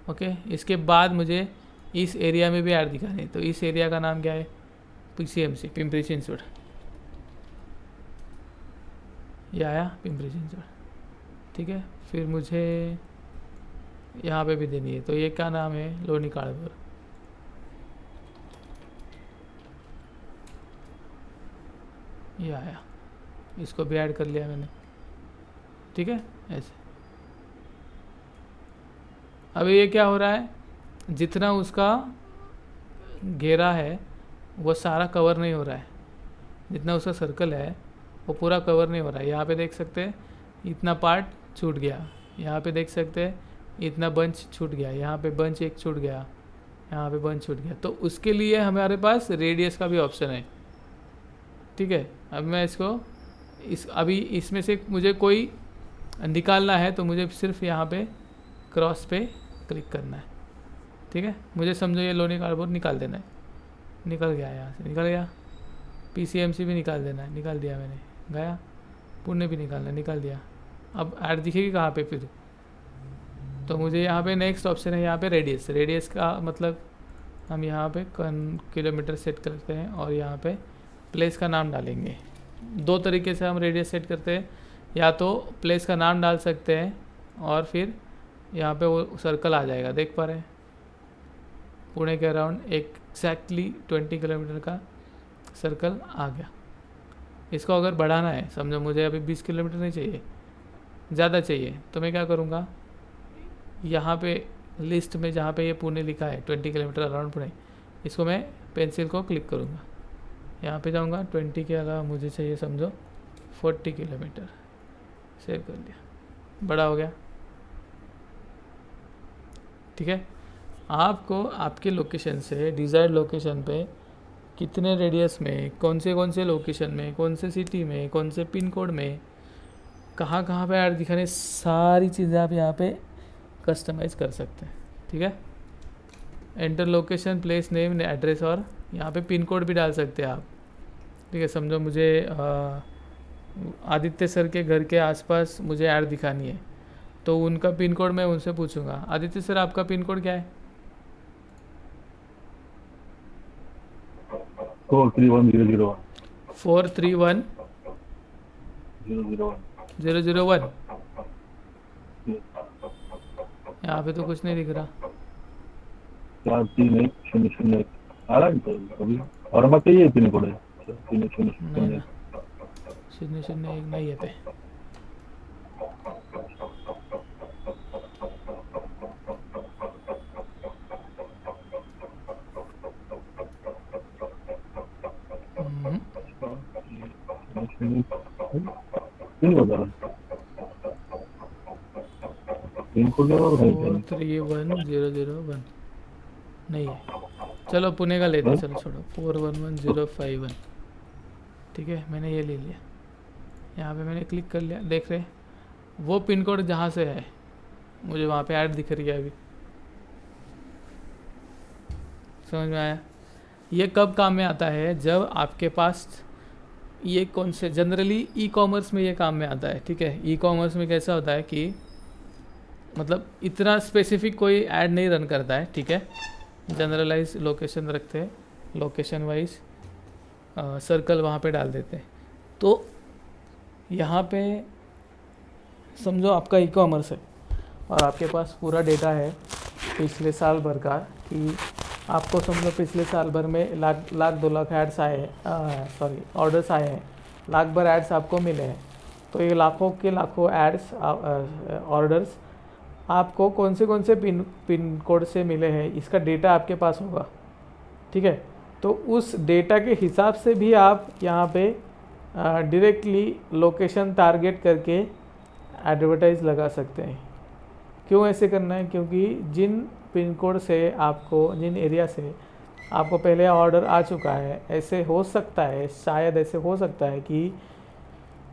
ओके, इसके बाद मुझे इस एरिया में भी ऐड दिखानी है, तो इस एरिया का नाम क्या है, PCMC, पिंपरी चिंचवड। ये आया पिंपरी चिंचवड। ठीक है, फिर मुझे यहाँ पे भी देनी है, तो ये क्या नाम है, लोनी काड़पुर। ये आया, इसको भी ऐड कर लिया मैंने। ठीक है, ऐसे। अब ये क्या हो रहा है, जितना उसका घेरा है वो सारा कवर नहीं हो रहा है, जितना उसका सर्कल है वो पूरा कवर नहीं हो रहा है। यहाँ पे देख सकते हैं इतना पार्ट छूट गया, यहाँ पे देख सकते हैं इतना बंच छूट गया, यहाँ पे बंच एक छूट गया, यहाँ पे बंच छूट गया। तो उसके लिए हमारे पास रेडियस का भी ऑप्शन है। ठीक है, अब मैं इसको अभी इसमें से मुझे कोई निकालना है तो मुझे सिर्फ यहाँ पे क्रॉस पे क्लिक करना है। ठीक है, मुझे समझो ये लोनी कार्डबोर्ड निकाल देना है, निकल गया, यहाँ से निकल गया। PCMC भी निकाल देना है, निकाल दिया मैंने, गया। पुणे भी निकालना है, निकाल दिया। अब ऐड दिखेगी कहाँ पे फिर, तो मुझे यहाँ पे नेक्स्ट ऑप्शन है, यहाँ पे रेडियस का मतलब हम यहाँ पे किलोमीटर सेट करते हैं और यहाँ पे प्लेस का नाम डालेंगे। दो तरीके से हम रेडियस सेट करते हैं, या तो प्लेस का नाम डाल सकते हैं और फिर यहाँ पे वो सर्कल आ जाएगा, देख पा रहे हैं। पुणे के अराउंड एग्जैक्टली 20 किलोमीटर का सर्कल आ गया। इसको अगर बढ़ाना है, समझो मुझे अभी 20 किलोमीटर नहीं चाहिए, ज़्यादा चाहिए, तो मैं क्या करूँगा, यहाँ पे लिस्ट में जहाँ पे ये पुणे लिखा है 20 किलोमीटर अराउंड पुणे, इसको मैं पेंसिल को क्लिक करूँगा, यहाँ पे जाऊँगा, 20 के अलावा मुझे चाहिए समझो 40 किलोमीटर, सेव कर दिया, बड़ा हो गया। ठीक है, आपको आपके लोकेशन से डिज़ायर्ड लोकेशन पे कितने रेडियस में, कौन से लोकेशन में, कौन से सिटी में, कौन से पिन कोड में, कहाँ कहाँ पे ऐड दिखाने, सारी चीज़ें आप यहाँ पे कस्टमाइज़ कर सकते हैं। ठीक है, enter location, place name, address, और यहाँ पे पिन कोड भी डाल सकते हैं आप। ठीक है, समझो मुझे आदित्य सर के घर के आसपास मुझे ऐड दिखानी है, तो उनका पिन कोड मैं उनसे पूछूंगा, आदित्य सर आपका पिन कोड क्या है? 431,001 431 001। यहाँ पे तो कुछ नहीं दिख रहा। 431,001 आ रहा है तो अभी, और मत ये पिन कोड है नहीं 3,001। ना, 001 नहीं है पे। पिन बता रहा पिन कोड और है 431,001 नहीं है। चलो पुणे का लेते हैं, चलो छोड़ो, 411051। ठीक है, मैंने ये ले लिया, यहाँ पे मैंने क्लिक कर लिया, देख रहे वो पिन कोड जहाँ से है मुझे वहाँ पे ऐड दिख रही है अभी। समझ में आया? ये कब काम में आता है, जब आपके पास ये कौन से, जनरली ई कॉमर्स में ये काम में आता है। ठीक है, ई कॉमर्स में कैसा होता है कि मतलब इतना स्पेसिफिक कोई ऐड नहीं रन करता है। ठीक है, जनरलाइज लोकेशन रखते हैं, लोकेशन वाइज सर्कल वहाँ पे डाल देते हैं। तो यहाँ पे समझो आपका ई कॉमर्स है और आपके पास पूरा डेटा है पिछले साल भर का, कि आपको समझो पिछले साल भर में लाख 2 लाख एड्स आए हैं, ऑर्डर्स आए हैं, लाख भर एड्स आपको मिले हैं। तो ये लाखों के लाखों एड्स ऑर्डर्स आपको कौन से पिन कोड से मिले हैं, इसका डेटा आपके पास होगा। ठीक है, तो उस डेटा के हिसाब से भी आप यहाँ पे डायरेक्टली लोकेशन टारगेट करके एडवर्टाइज लगा सकते हैं। क्यों ऐसे करना है? क्योंकि जिन पिन कोड से आपको, जिन एरिया से आपको पहले ऑर्डर आ चुका है, ऐसे हो सकता है, शायद ऐसे हो सकता है कि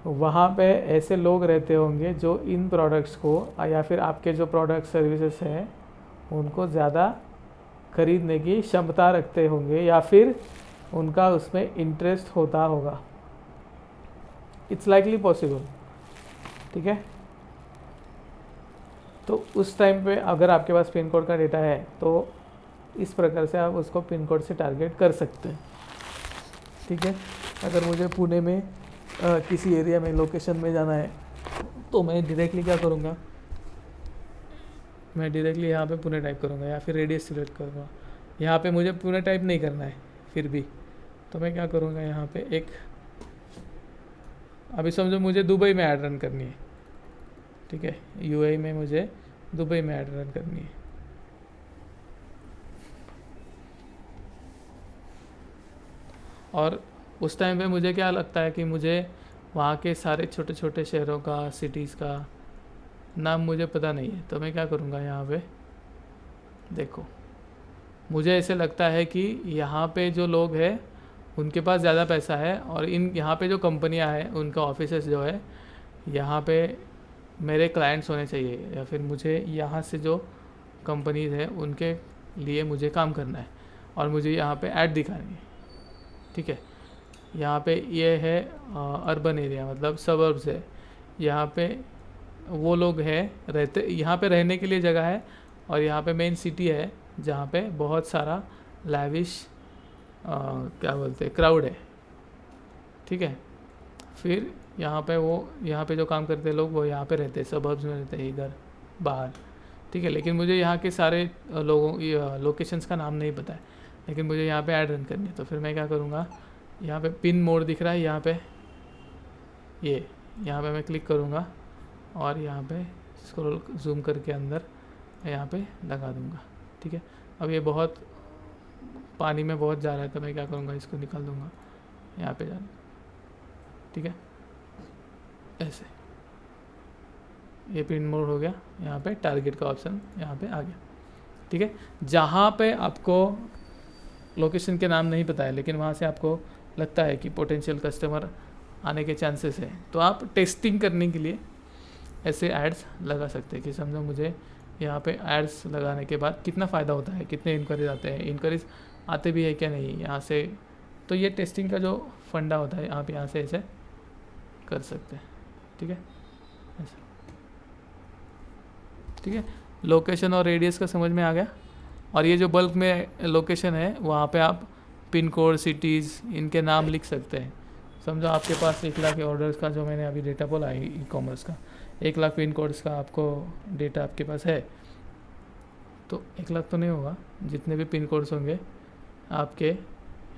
वहाँ पे ऐसे लोग रहते होंगे जो इन प्रोडक्ट्स को या फिर आपके जो प्रोडक्ट सर्विसेज हैं उनको ज़्यादा खरीदने की क्षमता रखते होंगे या फिर उनका उसमें इंटरेस्ट होता होगा। It's likely possible. ठीक है, तो उस टाइम पे अगर आपके पास पिन कोड का डेटा है तो इस प्रकार से आप उसको पिन कोड से टारगेट कर सकते हैं। ठीक है, अगर मुझे पुणे में किसी एरिया में लोकेशन में जाना है तो मैं डायरेक्टली क्या करूँगा, मैं डायरेक्टली यहाँ पे पुणे टाइप करूँगा या फिर रेडियस सिलेक्ट करूँगा। यहाँ पे मुझे पुणे टाइप नहीं करना है फिर भी, तो मैं क्या करूँगा, यहाँ पे एक, अभी समझो मुझे दुबई में ऐड रन करनी है। ठीक है, यूएई में मुझे दुबई में ऐड रन करनी है। और उस टाइम पे मुझे क्या लगता है कि मुझे वहाँ के सारे छोटे छोटे शहरों का, सिटीज़ का नाम मुझे पता नहीं है, तो मैं क्या करूँगा, यहाँ पे देखो, मुझे ऐसे लगता है कि यहाँ पे जो लोग हैं उनके पास ज़्यादा पैसा है और इन यहाँ पे जो कंपनियाँ हैं उनका ऑफिसेस जो है यहाँ पे मेरे क्लाइंट्स होने चाहिए, या फिर मुझे यहाँ से जो कंपनीज है उनके लिए मुझे काम करना है और मुझे यहाँ पे ऐड दिखानी है। ठीक है, यहाँ पे ये है अर्बन एरिया, मतलब सबर्ब्स है, यहाँ पे वो लोग हैं रहते, यहाँ पे रहने के लिए जगह है, और यहाँ पे मेन सिटी है जहाँ पे बहुत सारा लैविश क्या बोलते हैं क्राउड है। ठीक है, फिर यहाँ पे जो काम करते हैं लोग वो यहाँ पे रहते हैं, सबर्ब्स में रहते हैं, इधर बाहर। ठीक है, लेकिन मुझे यहाँ के सारे लोकेशंस का नाम नहीं पता है, लेकिन मुझे यहाँ पे ऐड रन करनी है। तो फिर मैं क्या करूँगा, यहाँ पे पिन मोड दिख रहा है, यहाँ पे यहाँ पे मैं क्लिक करूँगा और यहाँ पे स्क्रॉल जूम करके अंदर यहाँ पे लगा दूँगा। ठीक है, अब ये बहुत पानी में बहुत जा रहा है तो मैं क्या करूँगा, इसको निकाल दूँगा यहाँ पे जाने। ठीक है, ऐसे ये पिन मोड हो गया। यहाँ पे टारगेट का ऑप्शन यहाँ पे आ गया। ठीक है, जहाँ पे आपको लोकेशन के नाम नहीं पता है लेकिन वहाँ से आपको लगता है कि पोटेंशियल कस्टमर आने के चांसेस है, तो आप टेस्टिंग करने के लिए ऐसे एड्स लगा सकते हैं कि समझो मुझे यहाँ पे एड्स लगाने के बाद कितना फ़ायदा होता है, कितने इंक्वायरीज आते हैं, इंक्वायरीज आते भी है क्या नहीं यहाँ से। तो ये टेस्टिंग का जो फंडा होता है आप यहाँ से ऐसे कर सकते हैं। ठीक है, ऐसे। ठीक है, लोकेशन और रेडियस का समझ में आ गया। और ये जो बल्क में लोकेशन है वहाँ पे आप पिन कोड, सिटीज़, इनके नाम लिख सकते हैं। समझो आपके पास 1 लाख ऑर्डर्स का जो मैंने अभी डेटा बोला है ई कॉमर्स का, 1 लाख पिन कोड्स का आपको डेटा आपके पास है, तो 1 लाख तो नहीं होगा, जितने भी पिन कोड्स होंगे आपके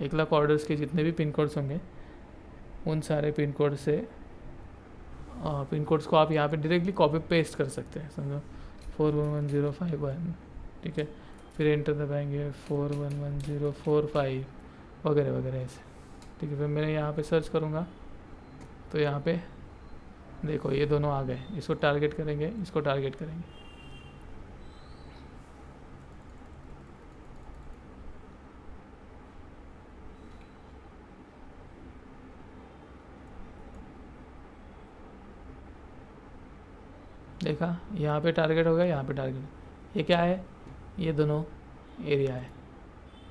1 लाख ऑर्डर्स के जितने भी पिन कोड्स होंगे उन सारे पिन कोड से पिन कोड्स को आप यहाँ पे डायरेक्टली कॉपी पेस्ट कर सकते हैं। समझो 411051, ठीक है, फिर एंटर दबाएंगे 411045 वगैरह वगैरह ऐसे। ठीक है, फिर मैं यहाँ पे सर्च करूँगा तो यहाँ पे देखो ये दोनों आ गए। इसको टारगेट करेंगे, इसको टारगेट करेंगे। देखा, यहाँ पे टारगेट हो गया, यहाँ पे टारगेट। ये क्या है, ये दोनों एरिया है,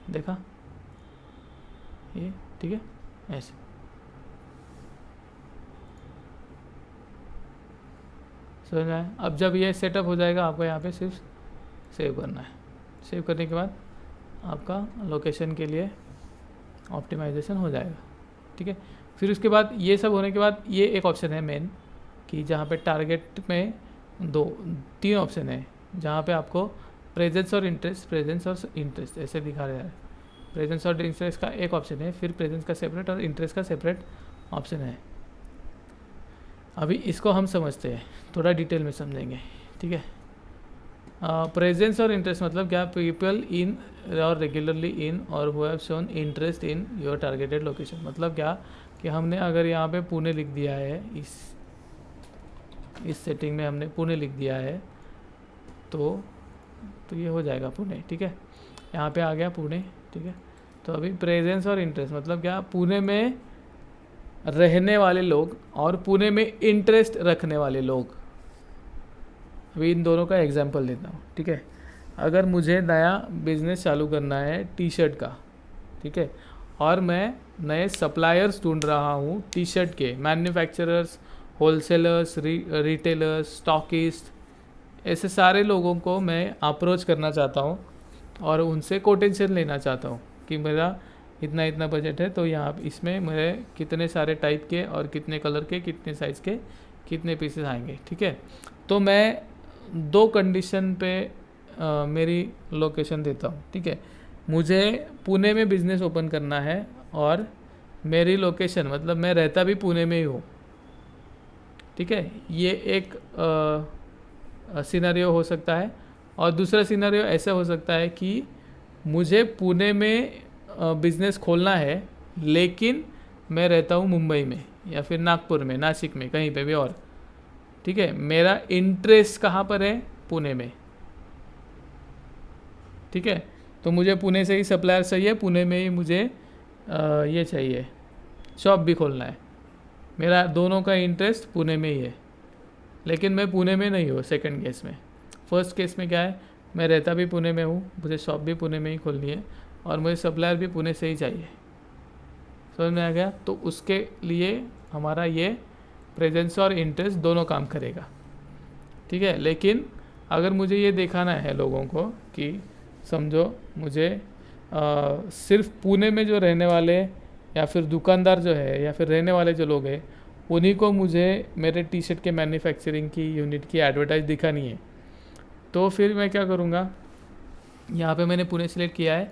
देखा ये। ठीक है, ऐसे। समझ में आया? अब जब ये सेटअप हो जाएगा आपको यहाँ पे सिर्फ सेव करना है। सेव करने के बाद आपका लोकेशन के लिए ऑप्टिमाइजेशन हो जाएगा। ठीक है, फिर उसके बाद ये सब होने के बाद ये एक ऑप्शन है मेन, कि जहाँ पे टारगेट में 3 ऑप्शन है, जहाँ पे आपको प्रेजेंस और इंटरेस्ट ऐसे दिखा रहा है। प्रेजेंस और इंटरेस्ट का एक ऑप्शन है, फिर प्रेजेंस का सेपरेट और इंटरेस्ट का सेपरेट ऑप्शन है। अभी इसको हम समझते हैं, थोड़ा डिटेल में समझेंगे। ठीक है, प्रेजेंस और इंटरेस्ट मतलब क्या, पीपल इन और रेगुलरली इन और who have shown interest in your targeted location. मतलब क्या कि हमने अगर यहाँ पे पुणे लिख दिया है, इस सेटिंग में हमने पुणे लिख दिया है तो ये हो जाएगा पुणे। ठीक है, यहाँ पे आ गया पुणे। ठीक है, तो अभी प्रेजेंस और इंटरेस्ट मतलब क्या, पुणे में रहने वाले लोग और पुणे में इंटरेस्ट रखने वाले लोग। अभी इन दोनों का एग्जांपल देता हूँ। ठीक है, अगर मुझे नया बिजनेस चालू करना है टी शर्ट का, ठीक है, और मैं नए सप्लायर्स ढूंढ रहा हूँ टी शर्ट के, मैन्युफैक्चरर्स, होलसेलर्स, रिटेलर्स, स्टॉकिस्ट, ऐसे सारे लोगों को मैं अप्रोच करना चाहता हूँ और उनसे कोटेशन लेना चाहता हूँ कि मेरा इतना इतना बजट है, तो यहाँ इसमें मेरे कितने सारे टाइप के और कितने कलर के, कितने साइज़ के, कितने पीसेस आएंगे। ठीक है, तो मैं 2 कंडीशन पे मेरी लोकेशन देता हूँ। ठीक है, मुझे पुणे में बिज़नेस ओपन करना है और मेरी लोकेशन मतलब मैं रहता भी पुणे में ही हूँ। ठीक है, ये एक सिनेरियो हो सकता है। और दूसरा सिनेरियो ऐसा हो सकता है कि मुझे पुणे में बिज़नेस खोलना है लेकिन मैं रहता हूँ मुंबई में या फिर नागपुर में, नासिक में, कहीं पे भी और। ठीक है, मेरा इंटरेस्ट कहाँ पर है, पुणे में। ठीक है, तो मुझे पुणे से ही सप्लायर चाहिए, पुणे में ही मुझे ये चाहिए, शॉप भी खोलना है। मेरा दोनों का इंटरेस्ट पुणे में ही है, लेकिन मैं पुणे में नहीं हूँ सेकंड केस में। फर्स्ट केस में क्या है, मैं रहता भी पुणे में हूँ, मुझे शॉप भी पुणे में ही खोलनी है और मुझे सप्लायर भी पुणे से ही चाहिए। समझ में आ गया? तो उसके लिए हमारा ये प्रेजेंस और इंटरेस्ट दोनों काम करेगा। ठीक है, लेकिन अगर मुझे ये दिखाना है लोगों को कि समझो मुझे सिर्फ पुणे में जो रहने वाले या फिर दुकानदार जो है या फिर रहने वाले जो लोग हैं उन्हीं को मुझे मेरे टी शर्ट के मैन्युफैक्चरिंग की यूनिट की एडवर्टाइज दिखानी है, तो फिर मैं क्या करूँगा, यहाँ पे मैंने पुणे सिलेक्ट किया है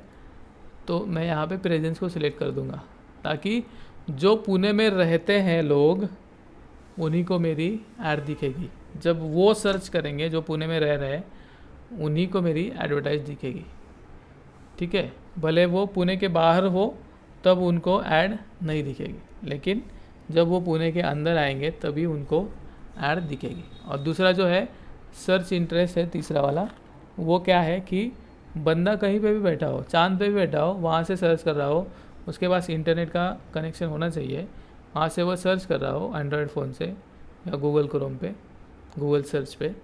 तो मैं यहाँ पे प्रेजेंस को सिलेक्ट कर दूँगा। ताकि जो पुणे में रहते हैं लोग उन्हीं को मेरी ऐड दिखेगी। जब वो सर्च करेंगे जो पुणे में रह रहे हैं उन्हीं को मेरी एडवर्टाइज दिखेगी। ठीक है, भले वो पुणे के बाहर हो तब उनको ऐड नहीं दिखेगी, लेकिन जब वो पुणे के अंदर आएंगे तभी उनको ऐड दिखेगी। और दूसरा जो है सर्च इंटरेस्ट है, तीसरा वाला, वो क्या है कि बंदा कहीं पे भी बैठा हो, चांद पे भी बैठा हो, वहाँ से सर्च कर रहा हो, उसके पास इंटरनेट का कनेक्शन होना चाहिए, वहाँ से वो सर्च कर रहा हो एंड्रॉयड फ़ोन से या गूगल क्रोम पे, गूगल सर्च पे,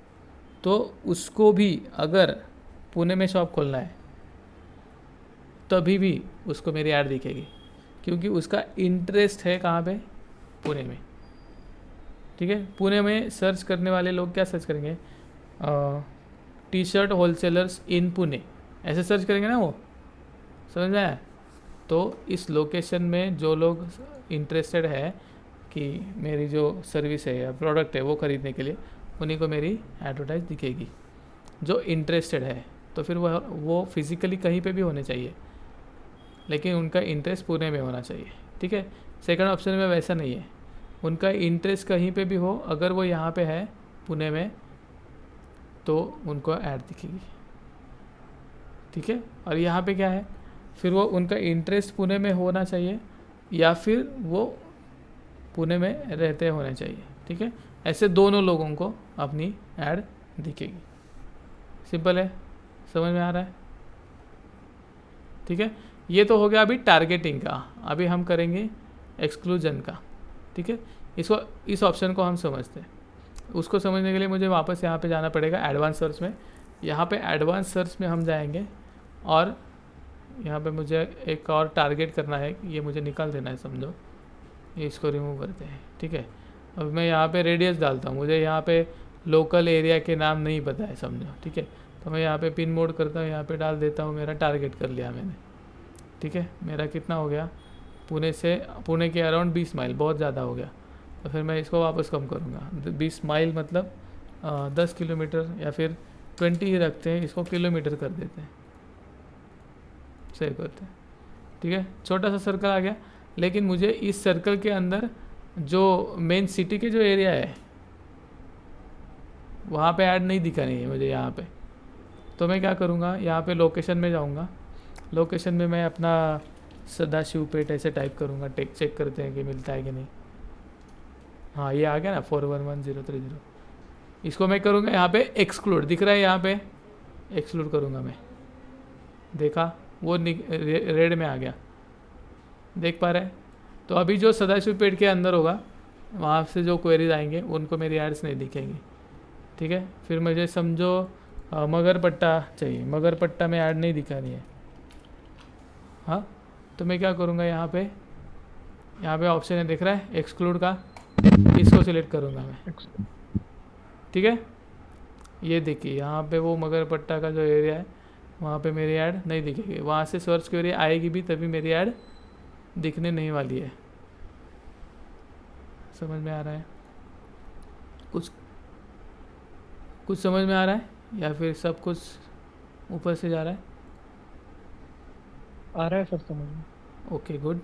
तो उसको भी अगर पुणे में शॉप खोलना है तभी भी उसको मेरी ऐड दिखेगी, क्योंकि उसका इंटरेस्ट है कहाँ पे, पुणे में। ठीक है, पुणे में सर्च करने वाले लोग क्या सर्च करेंगे, टी शर्ट होलसेलर्स इन पुणे, ऐसे सर्च करेंगे ना वो, समझ में आया। तो इस लोकेशन में जो लोग इंटरेस्टेड है कि मेरी जो सर्विस है या प्रोडक्ट है वो ख़रीदने के लिए, उन्हीं को मेरी एडवर्टाइज दिखेगी जो इंटरेस्टेड है। तो फिर वो फिज़िकली कहीं पे भी होने चाहिए, लेकिन उनका इंटरेस्ट पुणे में होना चाहिए। ठीक है, सेकंड ऑप्शन में वैसा नहीं है, उनका इंटरेस्ट कहीं पे भी हो, अगर वो यहाँ पे है पुणे में तो उनको ऐड दिखेगी। ठीक है, और यहाँ पे क्या है, फिर वो उनका इंटरेस्ट पुणे में होना चाहिए या फिर वो पुणे में रहते होने चाहिए। ठीक है, ऐसे दोनों लोगों को अपनी ऐड दिखेगी। सिंपल है, समझ में आ रहा है। ठीक है, ये तो हो गया अभी टारगेटिंग का। अभी हम करेंगे एक्सक्लूजन का। ठीक है, इसको, इस ऑप्शन को हम समझते हैं। उसको समझने के लिए मुझे वापस यहाँ पे जाना पड़ेगा एडवांस सर्च में। यहाँ पे एडवांस सर्च में हम जाएंगे और यहाँ पे मुझे एक और टारगेट करना है, ये मुझे निकाल देना है, समझो, ये इसको रिमूव करते हैं। ठीक है, अब मैं यहाँ पे रेडियस डालता हूँ, मुझे यहाँ पे लोकल एरिया के नाम नहीं पता है, समझो। ठीक है, तो मैं यहाँ पे पिन मोड करता हूँ, यहाँ पे डाल देता हूँ, मेरा टारगेट कर लिया मैंने। ठीक है, मेरा कितना हो गया, पुणे के अराउंड 20 माइल, बहुत ज़्यादा हो गया। तो फिर मैं इसको वापस कम करूँगा, 20 माइल मतलब 10 किलोमीटर, या फिर 20 ही रखते हैं, इसको किलोमीटर कर देते हैं, सेव करते हैं। ठीक है, छोटा सा सर्कल आ गया, लेकिन मुझे इस सर्कल के अंदर जो मेन सिटी के जो एरिया है वहाँ पे ऐड नहीं दिखानी है मुझे यहाँ पे। तो मैं क्या करूँगा, यहाँ पे लोकेशन में जाऊँगा, लोकेशन में मैं अपना सदाशिवपेट ऐसे टाइप करूँगा, चेक करते हैं कि मिलता है कि नहीं। हाँ, ये आ गया ना 411030। इसको मैं करूँगा यहाँ पे एक्सक्लूड, दिख रहा है यहाँ पे, एक्सक्लूड करूँगा मैं। देखा, वो रेड में आ गया, देख पा रहे हैं। तो अभी जो सदाशिवपेट के अंदर होगा वहाँ से जो क्वेरीज आएंगे उनको मेरी एड्स नहीं दिखेंगी। ठीक है, फिर मुझे समझो मगरपट्टा चाहिए, मगरपट्टा में ऐड नहीं दिखानी है। हाँ, तो मैं क्या करूँगा, यहाँ पे ऑप्शन है, दिख रहा है एक्सक्लूड का, इसको सिलेक्ट करूँगा मैं। ठीक है, ये देखिए यहाँ पे वो मगरपट्टा का जो एरिया है वहाँ पे मेरी ऐड नहीं दिखेगी, वहाँ से सर्च क्वेरी आएगी भी तभी मेरी ऐड दिखने नहीं वाली है। समझ में आ रहा है, कुछ समझ में आ रहा है या फिर सब कुछ ऊपर से जा रहा है? आ रहा है सब समझ में। Okay, good.